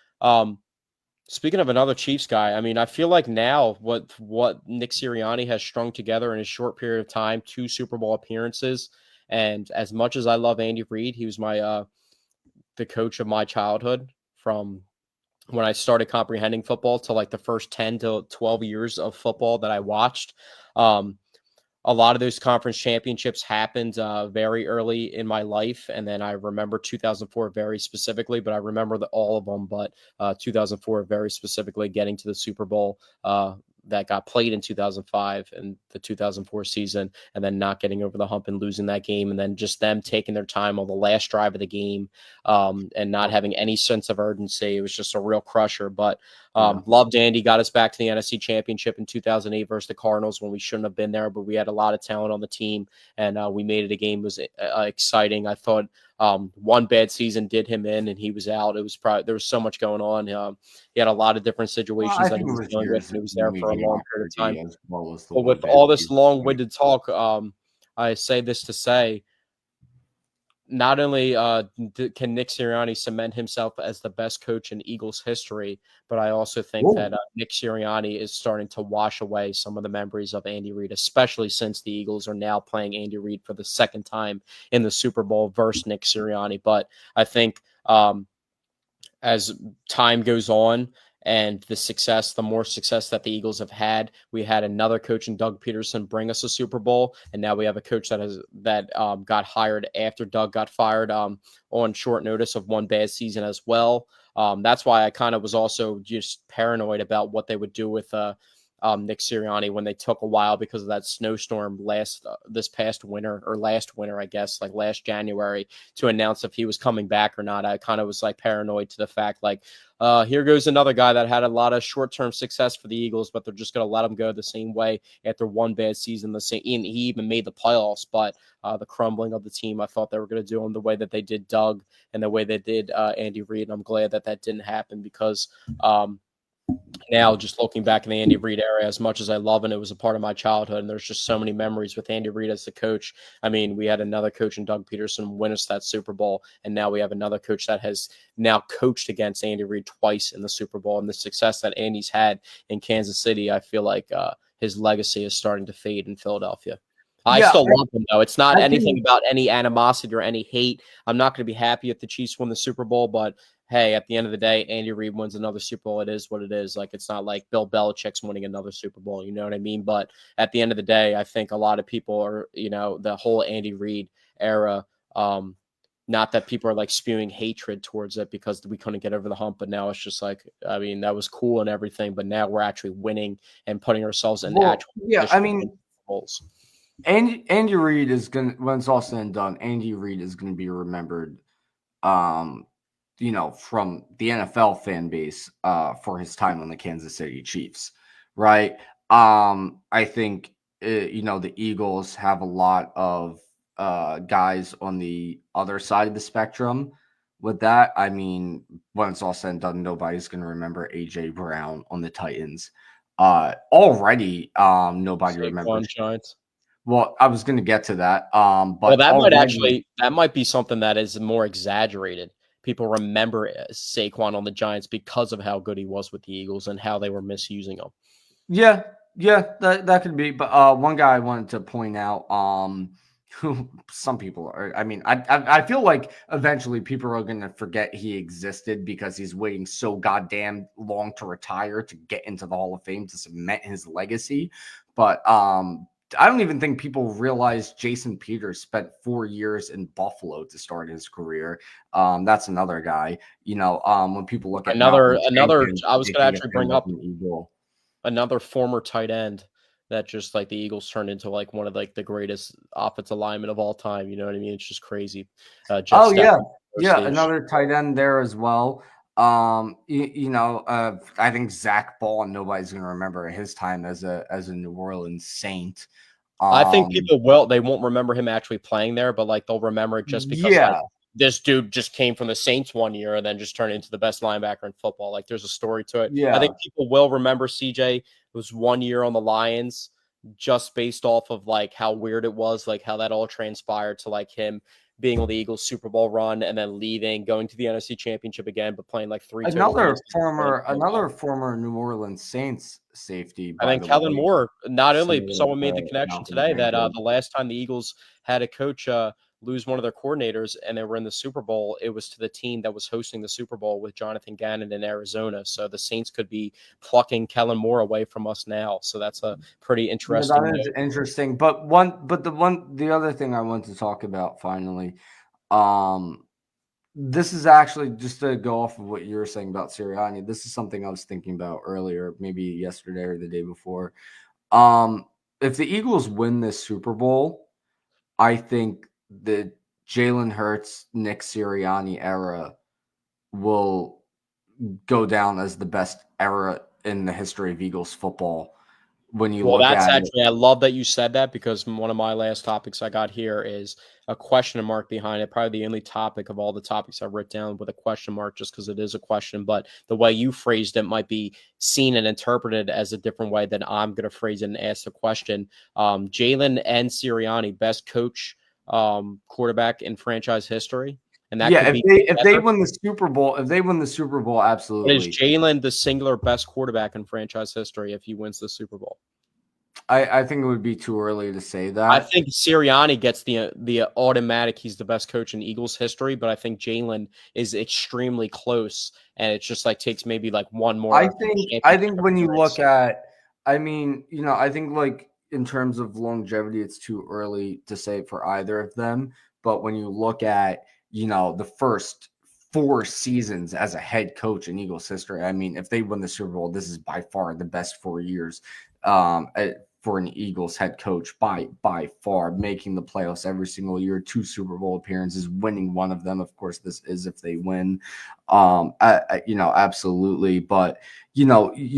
speaking of another Chiefs guy, I mean, I feel like now what Nick Sirianni has strung together in a short period of time, 2 Super Bowl appearances, and as much as I love Andy Reid, he was my the coach of my childhood from when I started comprehending football to like the first 10 to 12 years of football that I watched. Um, a lot of those conference championships happened very early in my life. And then I remember 2004 very specifically, but I remember all of them, but 2004 very specifically getting to the Super Bowl that got played in 2005 and the 2004 season, and then not getting over the hump and losing that game. And then just them taking their time on the last drive of the game and not having any sense of urgency. It was just a real crusher, but loved Andy, got us back to the NFC Championship in 2008 versus the Cardinals when we shouldn't have been there, but we had a lot of talent on the team, and we made it a game. It was exciting. I thought one bad season did him in, and he was out. It was probably there was so much going on. He had a lot of different Well, situations I that he think it was was dealing with, years and he of was there for a long period of time. mediocrity as well as the But one with bad all this season. long-winded talk, I say this to say, not only can Nick Sirianni cement himself as the best coach in Eagles history, but I also think that Nick Sirianni is starting to wash away some of the memories of Andy Reid, especially since the Eagles are now playing Andy Reid for the second time in the Super Bowl versus Nick Sirianni. But I think as time goes on and the more success that the Eagles have had, we had another coach in Doug Peterson bring us a Super Bowl, and now we have a coach that got hired after Doug got fired on short notice of one bad season as well. That's why I kind of was also just paranoid about what they would do with Nick Sirianni when they took a while because of that snowstorm this past winter or last winter, I guess, like last January, to announce if he was coming back or not. I kind of was like paranoid to the fact like, here goes another guy that had a lot of short-term success for the Eagles, but they're just going to let him go the same way after one bad season. He even made the playoffs, but the crumbling of the team, I thought they were going to do him the way that they did Doug and the way they did Andy Reid. And I'm glad that didn't happen because now just looking back in the Andy Reid era, as much as I love it, it was a part of my childhood, and there's just so many memories with Andy Reid as the coach. I mean, we had another coach in Doug Peterson win us that Super Bowl, and now we have another coach that has now coached against Andy Reid twice in the Super Bowl, and the success that Andy's had in Kansas City, I feel like his legacy is starting to fade in Philadelphia. I still love him, though. It's not anything about any animosity or any hate. I'm not going to be happy if the Chiefs win the Super Bowl, but hey, at the end of the day, Andy Reid wins another Super Bowl. It is what it is. Like, it's not like Bill Belichick's winning another Super Bowl. You know what I mean? But at the end of the day, I think a lot of people are, the whole Andy Reid era, not that people are like spewing hatred towards it because we couldn't get over the hump, but now it's just like, I mean, that was cool and everything, but now we're actually winning and putting ourselves in actual I mean, Andy Reid is gonna, when it's all said and done, Andy Reid is gonna be remembered, from the NFL fan base, for his time on the Kansas City Chiefs, right? I think the Eagles have a lot of guys on the other side of the spectrum with that. I mean, when it's all said and done, nobody's gonna remember AJ Brown on the Titans. Already, nobody remembers. Giants. Well, I was going to get to that. Well, But that might be something that is more exaggerated. People remember Saquon on the Giants because of how good he was with the Eagles and how they were misusing him. Yeah, that could be. But one guy I wanted to point out, who some people are. I mean, I feel like eventually people are going to forget he existed because he's waiting so goddamn long to retire to get into the Hall of Fame to cement his legacy. But I don't even think people realize Jason Peters spent 4 years in Buffalo to start his career. That's another guy. When people look at Another Malcolm another. Jenkins, I was they going to think of actually him bring as up an Eagle. another former tight end that just like the Eagles turned into like one of like the greatest offensive linemen of all time. You know what I mean? It's just crazy. Jeff Oh yeah, Steffen, yeah, stage. another tight end there as well. I think Zach Ball, and nobody's going to remember his time as a New Orleans Saint. I think Um, people will. They won't remember him actually playing there, but like they'll remember it just because like yeah, this dude just came from the Saints one year and then just turned into the best linebacker in football. Like there's a story to it. I yeah. think people will remember CJ. It was 1 year on the Lions, just based off of like how weird it was, like how that all transpired to like him being on the Eagles Super Bowl run and then leaving, going to the NFC Championship again, but playing like 3 total Another games. former New Orleans Saints safety, And by then the Kellen way. Moore, not only Similar someone made the to connection Malcolm today that Jenkins. the last time the Eagles had a coach lose one of their coordinators and they were in the Super Bowl, it was to the team that was hosting the Super Bowl with Jonathan Gannon in Arizona. So the Saints could be plucking Kellen Moore away from us now. So that's a pretty Yeah, interesting that is note. interesting. The other thing I want to talk about finally, um, this is actually just to go off of what you were saying about Sirianni. This is something I was thinking about earlier, maybe yesterday or the day before. Um, if the Eagles win this Super Bowl, I think the Jalen Hurts, Nick Sirianni era will go down as the best era in the history of Eagles football. When you Well, look that's at it, actually, I love that you said that because one of my last topics I got here is a question mark behind it. Probably the only topic of all the topics I've written down with a question mark, just because it is a question. But the way you phrased it might be seen and interpreted as a different way than I'm going to phrase it and ask the question. Jalen and Sirianni, best coach, quarterback in franchise history. And that yeah, could if be they together. win the Super Bowl, But is absolutely. Jalen the singular best quarterback in franchise history if he wins the Super Bowl? I think it would be too early to say I that. think Sirianni gets the automatic. He's the best coach in Eagles history, but I think Jalen is extremely close, and it just like takes maybe like one more I championship think when you look appearance. at, I think like in terms of longevity, it's too early to say for either of them. But when you look at, the first 4 seasons as a head coach in Eagles history, I mean, if they win the Super Bowl, this is by far the best 4 years for an Eagles head coach by far, making the playoffs every single year, 2 Super Bowl appearances, winning one of them. Of course, this is if they win. Absolutely. But you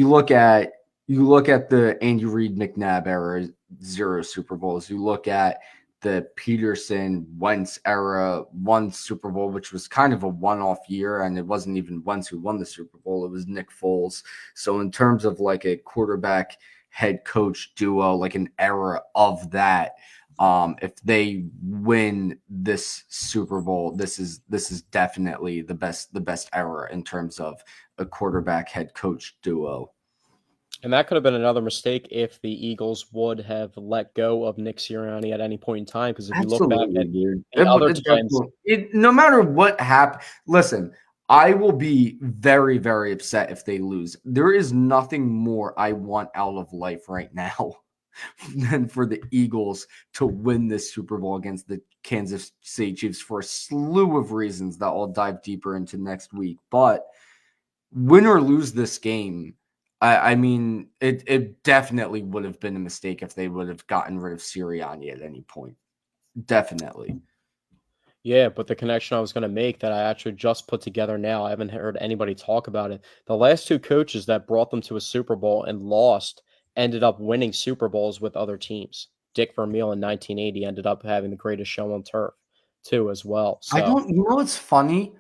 look at the Andy Reid McNabb era, 0 Super Bowls. You look at the Peterson Wentz era, 1 Super Bowl, which was kind of a one-off year, and it wasn't even Wentz who won the Super Bowl. It was Nick Foles. So in terms of like a quarterback head coach duo, like an era of that, if they win this Super Bowl, this is definitely the best era in terms of a quarterback head coach duo. And that could have been another mistake if the Eagles would have let go of Nick Sirianni at any point in time. Because if you look back Absolutely, at dude. the other times, No matter what happened, listen, I will be very, very upset if they lose. There is nothing more I want out of life right now than for the Eagles to win this Super Bowl against the Kansas City Chiefs for a slew of reasons that I'll dive deeper into next week. But win or lose this game, I mean, it definitely would have been a mistake if they would have gotten rid of Sirianni at any point. Definitely. yeah, but the connection I was going to make that I actually just put together now, I haven't heard anybody talk about it. The last two coaches that brought them to a Super Bowl and lost ended up winning Super Bowls with other teams. Dick Vermeil in 1980 ended up having the greatest show on turf, too, as well. I So, don't, it's funny.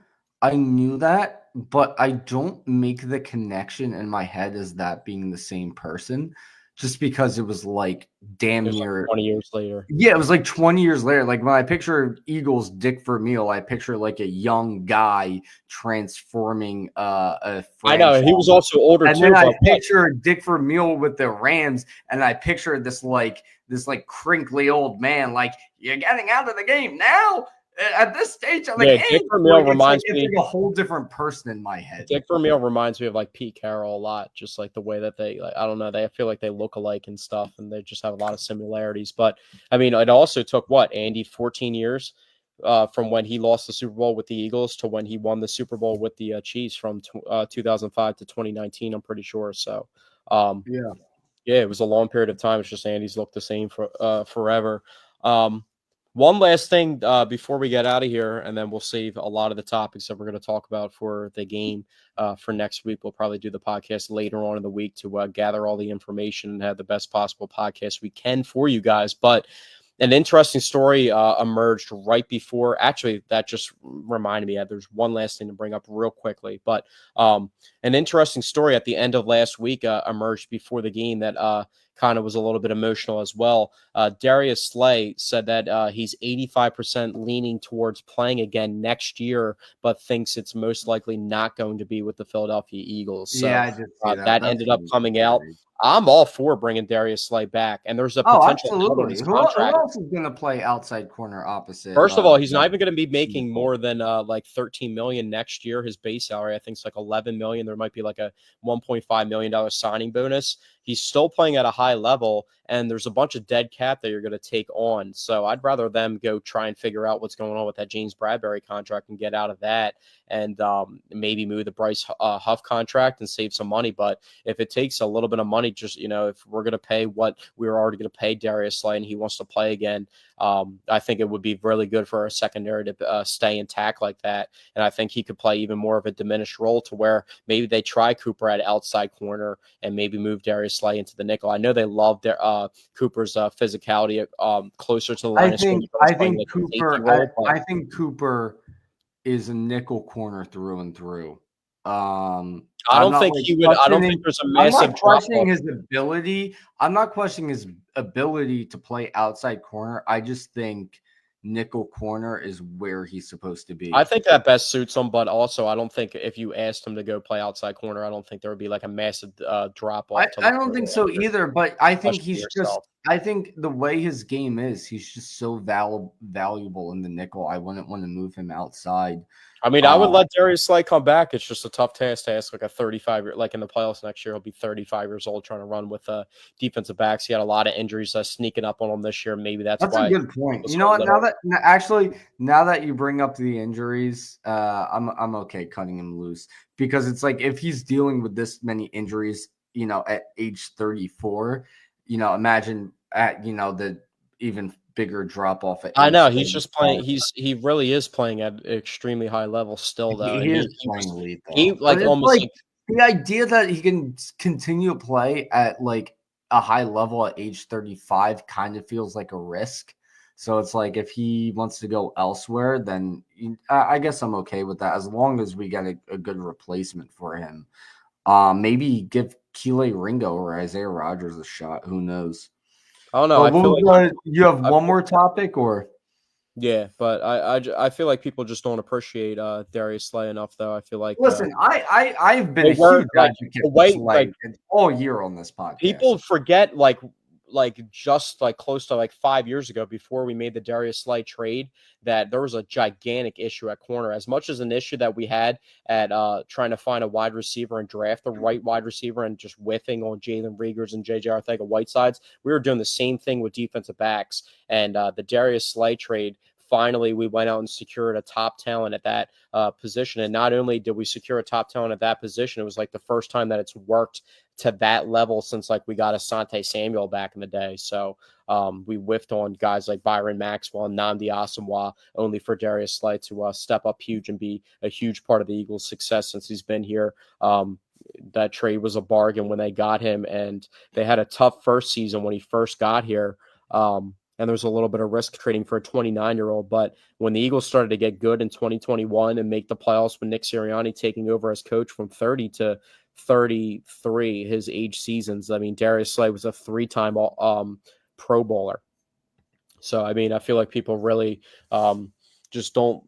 I knew that, but I don't make the connection in my head as that being the same person, just because it was like damn It was near like 20 years later. Yeah, it was like 20 years later. Like when I picture Eagles Dick Vermeil, I picture like a young guy transforming a I know he franchise. was also older And too, then I but picture Dick Vermeil with the Rams, and I picture this crinkly old man, like, you're getting out of the game now at this stage of the yeah, game. Dick Vermeil reminds it's me. like a whole different person in my head. Dick Vermeil reminds me of like Pete Carroll a lot, just like the way that they, like, I don't know, they feel like they look alike and stuff, and they just have a lot of similarities. But I mean, it also took what, Andy, 14 years from when he lost the Super Bowl with the Eagles to when he won the Super Bowl with the Chiefs from 2005 to 2019, I'm pretty sure. So, Yeah. yeah, it was a long period of time. It's just Andy's looked the same for forever. One last thing before we get out of here, and then we'll save a lot of the topics that we're going to talk about for the game for next week. We'll probably do the podcast later on in the week to gather all the information and have the best possible podcast we can for you guys. But an interesting story emerged right before. Actually, that just reminded me. There's one last thing to bring up real quickly. But an interesting story at the end of last week emerged before the game that kind of was a little bit emotional as well. Darius Slay said that he's 85% leaning towards playing again next year, but thinks it's most likely not going to be with the Philadelphia Eagles. So Yeah, I did see that. that ended up coming out. I'm all for bringing Darius Slay back, and there's a potential out of his Who contract. else is going to play outside corner opposite? First of all, he's not even going to be making more than like 13 million next year. His base salary, I think, is like 11 million. There might be like a 1.5 million dollar signing bonus. He's still playing at a high level, and there's a bunch of dead cap that you're going to take on. So I'd rather them go try and figure out what's going on with that James Bradbury contract and get out of that, and maybe move the Bryce Huff contract and save some money. But if it takes a little bit of money, just, if we're going to pay what we were already going to pay Darius Slay and he wants to play again, I think it would be really good for our secondary to stay intact like that. And I think he could play even more of a diminished role to where maybe they try Cooper at outside corner and maybe move Darius Slay into the nickel. I know they love their Cooper's physicality closer to the line. I think Cooper is a nickel corner through and through. I don't think he would. I don't think there's a massive drop off. I'm not questioning his ability to play outside corner. I just think nickel corner is where he's supposed to be. I think that best suits him, but also I don't think if you asked him to go play outside corner, I don't think there would be like a massive drop off. I don't think so either, but I think I think the way his game is, he's just so valuable in the nickel. I wouldn't want to move him outside. I mean, I would let Darius Slay come back. It's just a tough task to ask like a 35-year, like in the playoffs next year, he'll be 35 years old trying to run with defensive backs. He had a lot of injuries sneaking up on him this year. Maybe that's why. A good point. You know what? Now that you bring up the injuries, I'm okay cutting him loose, because it's like if he's dealing with this many injuries, at age 34, imagine at the even bigger drop off. I know he's just playing. He really is playing at an extremely high level still, though. He is playing elite. He like almost the idea that he can continue to play at like a high level at age 35 kind of feels like a risk. So it's like if he wants to go elsewhere, then I guess I'm okay with that as long as we get a good replacement for him. Maybe give Keeley Ringo or Isaiah Rodgers a shot. Who knows? I don't know. You have one more topic, or? Yeah, but I feel like people just don't appreciate Darius Slay enough, though. I feel like listen, I've been a huge advocate for Slay all year on this podcast. People forget just like close to like 5 years ago, before we made the Darius Slay trade, that there was a gigantic issue at corner. As much as an issue that we had at trying to find a wide receiver and draft the right wide receiver and just whiffing on Jalen Reagors and JJ Arcega-Whitesides, we were doing the same thing with defensive backs. And the Darius Slay trade, finally, we went out and secured a top talent at that position. And not only did we secure a top talent at that position, it was like the first time that it's worked to that level since like we got Asante Samuel back in the day. So we whiffed on guys like Byron Maxwell and Nnamdi Asomugha, only for Darius Slay to step up huge and be a huge part of the Eagles' success since he's been here. That trade was a bargain when they got him, and they had a tough first season when he first got here. And there's a little bit of risk trading for a 29-year-old. But when the Eagles started to get good in 2021 and make the playoffs with Nick Sirianni taking over as coach from 30 to 33, his age seasons. I mean, Darius Slay was a 3-time Pro Bowler. So, I mean, I feel like people really just don't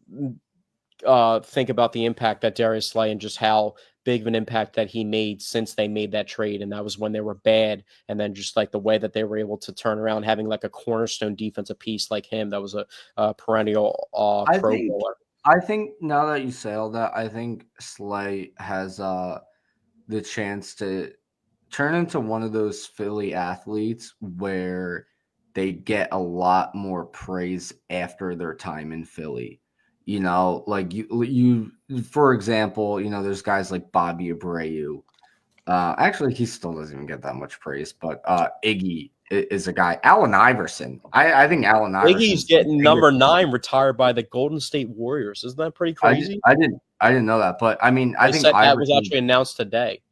think about the impact that Darius Slay and just how big of an impact that he made since they made that trade. And that was when they were bad. And then just like the way that they were able to turn around, having like a cornerstone defensive piece like him, that was a perennial Pro Bowler. I think now that you say all that, I think Slay has the chance to turn into one of those Philly athletes where they get a lot more praise after their time in Philly. You know, like you for example, you know, there's guys like Bobby Abreu. Actually, he still doesn't even get that much praise, but Iggy is a guy. Allen Iverson. I think Allen Iverson. Iggy's getting number 9 retired by the Golden State Warriors. Isn't that pretty crazy? I didn't know that, but I mean, I think that was actually announced today.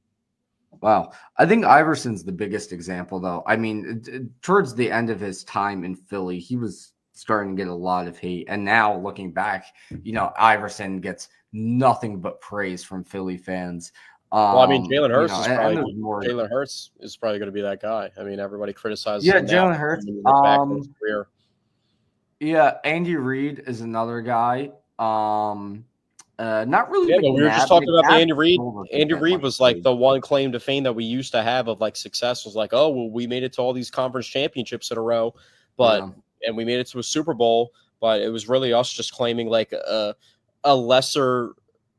Wow. I think Iverson's the biggest example, though. I mean, towards the end of his time in Philly, he was starting to get a lot of hate. And now looking back, you know, Iverson gets nothing but praise from Philly fans. Well, I mean, Jalen Hurts is probably going to be that guy. I mean, everybody criticizes him. Yeah, Jalen Hurts. Yeah, Andy Reid is another guy. Not really. Yeah, but we were just talking about the Andy Reid. Andy Reid was like the one claim to fame that we used to have of like success was like, oh, well, we made it to all these conference championships in a row, and we made it to a Super Bowl, but it was really us just claiming like a lesser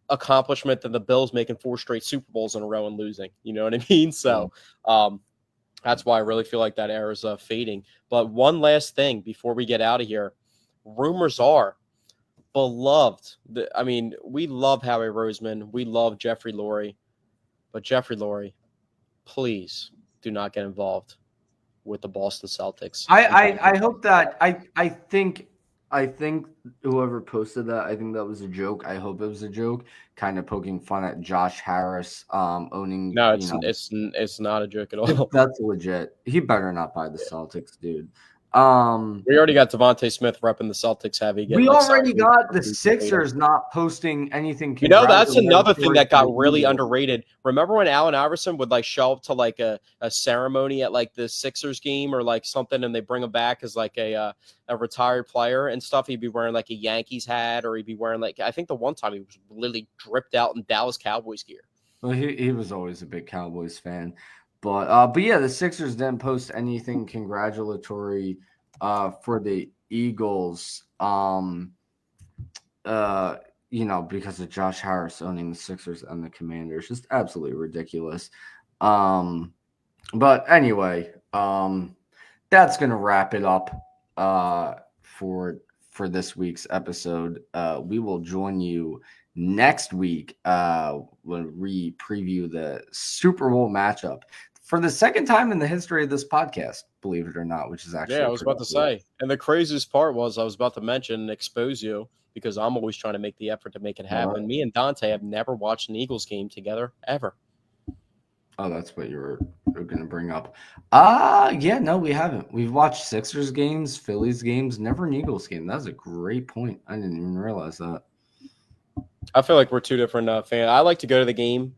accomplishment than the Bills making 4 straight Super Bowls in a row and losing. You know what I mean? So that's why I really feel like that era is fading. But one last thing before we get out of here, rumors are beloved. I mean, we love Howie Roseman. We love Jeffrey Lurie. But Jeffrey Lurie, please do not get involved with the Boston Celtics. I hope that I think whoever posted that, I think that was a joke. I hope it was a joke, kind of poking fun at Josh Harris owning. No, it's not a joke at all. That's legit. He better not buy the Celtics, dude. We already got Devontae Smith repping the Celtics heavy. We already got the Sixers not posting anything. You know, that's another thing that got really underrated. Remember when Allen Iverson would like show up to like a ceremony at like the Sixers game or like something, and they bring him back as like a retired player and stuff? He'd be wearing like a Yankees hat, or he'd be wearing like, I think the one time he was literally dripped out in Dallas Cowboys gear. Well, he was always a big Cowboys fan. But yeah, the Sixers didn't post anything congratulatory for the Eagles, you know, because of Josh Harris owning the Sixers and the Commanders. Just absolutely ridiculous. But anyway, that's going to wrap it up for this week's episode. We will join you next week when we preview the Super Bowl matchup for the second time in the history of this podcast, believe it or not, which is actually I was about to say. And the craziest part was I was about to mention and expose you because I'm always trying to make the effort to make it happen. Right. Me and Dante have never watched an Eagles game together ever. Oh, that's what you were going to bring up. Yeah, no, we haven't. We've watched Sixers games, Phillies games, never an Eagles game. That was a great point. I didn't even realize that. I feel like we're two different fans. I like to go to the game.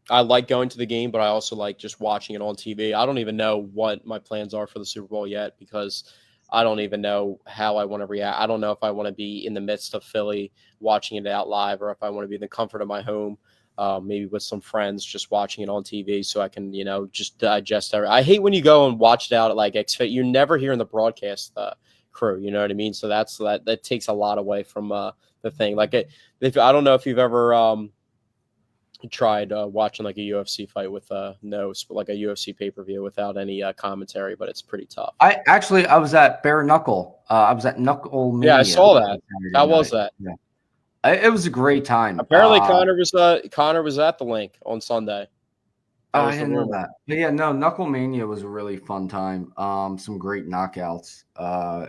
I like going to the game, but I also like just watching it on TV. I don't even know what my plans are for the Super Bowl yet because I don't even know how I want to react. I don't know if I want to be in the midst of Philly watching it out live or if I want to be in the comfort of my home, maybe with some friends just watching it on TV so I can, you know, just digest it. I hate when you go and watch it out at like you're never hearing the broadcast crew, you know what I mean? So that takes a lot away from the thing. Like I don't know if you've ever tried watching like a UFC fight with like a UFC pay-per-view without any commentary, but it's pretty tough. I was at Bare Knuckle. I was at Knuckle Mania. Yeah, I saw that. How was that? Yeah. It was a great time. Apparently Connor was at the link on Sunday. I didn't know that. But yeah, no, Knuckle Mania was a really fun time. Some great knockouts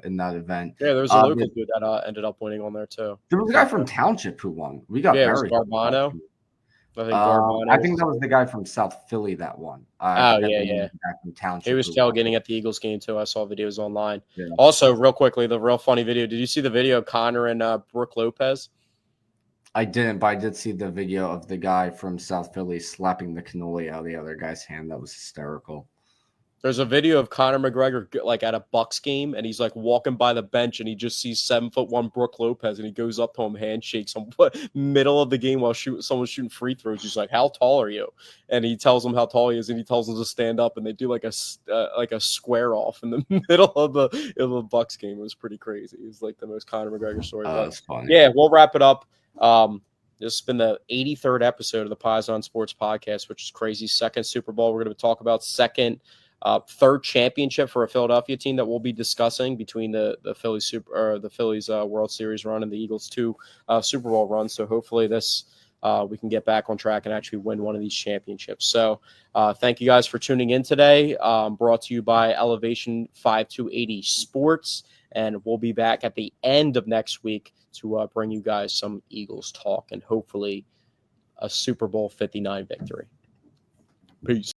in that event. Yeah, there was a local dude that ended up winning on there too. There was a guy from Township who won. We got it was Garbano. I think that was the guy from South Philly that won. Yeah. From Township. He was tailgating at the Eagles game too. I saw videos online. Yeah. Also, real quickly, the real funny video. Did you see the video of Connor and Brooke Lopez? I didn't, but I did see the video of the guy from South Philly slapping the cannoli out of the other guy's hand. That was hysterical. There's a video of Conor McGregor like at a Bucks game, and he's like walking by the bench, and he just sees 7'1" Brook Lopez, and he goes up to him, handshakes him, middle of the game while someone's shooting free throws. He's like, "How tall are you?" And he tells him how tall he is, and he tells him to stand up, and they do like a square off in the middle of the Bucks game. It was pretty crazy. It was like the most Conor McGregor story. That's funny. Yeah, we'll wrap it up. This has been the 83rd episode of the Paisan Sports podcast, which is crazy. Second Super Bowl. We're going to talk about third championship for a Philadelphia team that we'll be discussing between the Phillies World Series run and the Eagles 2 Super Bowl run. So hopefully we can get back on track and actually win one of these championships. So thank you guys for tuning in today. Brought to you by Elevation 5280 Sports, and we'll be back at the end of next week to bring you guys some Eagles talk and hopefully a Super Bowl 59 victory. Peace.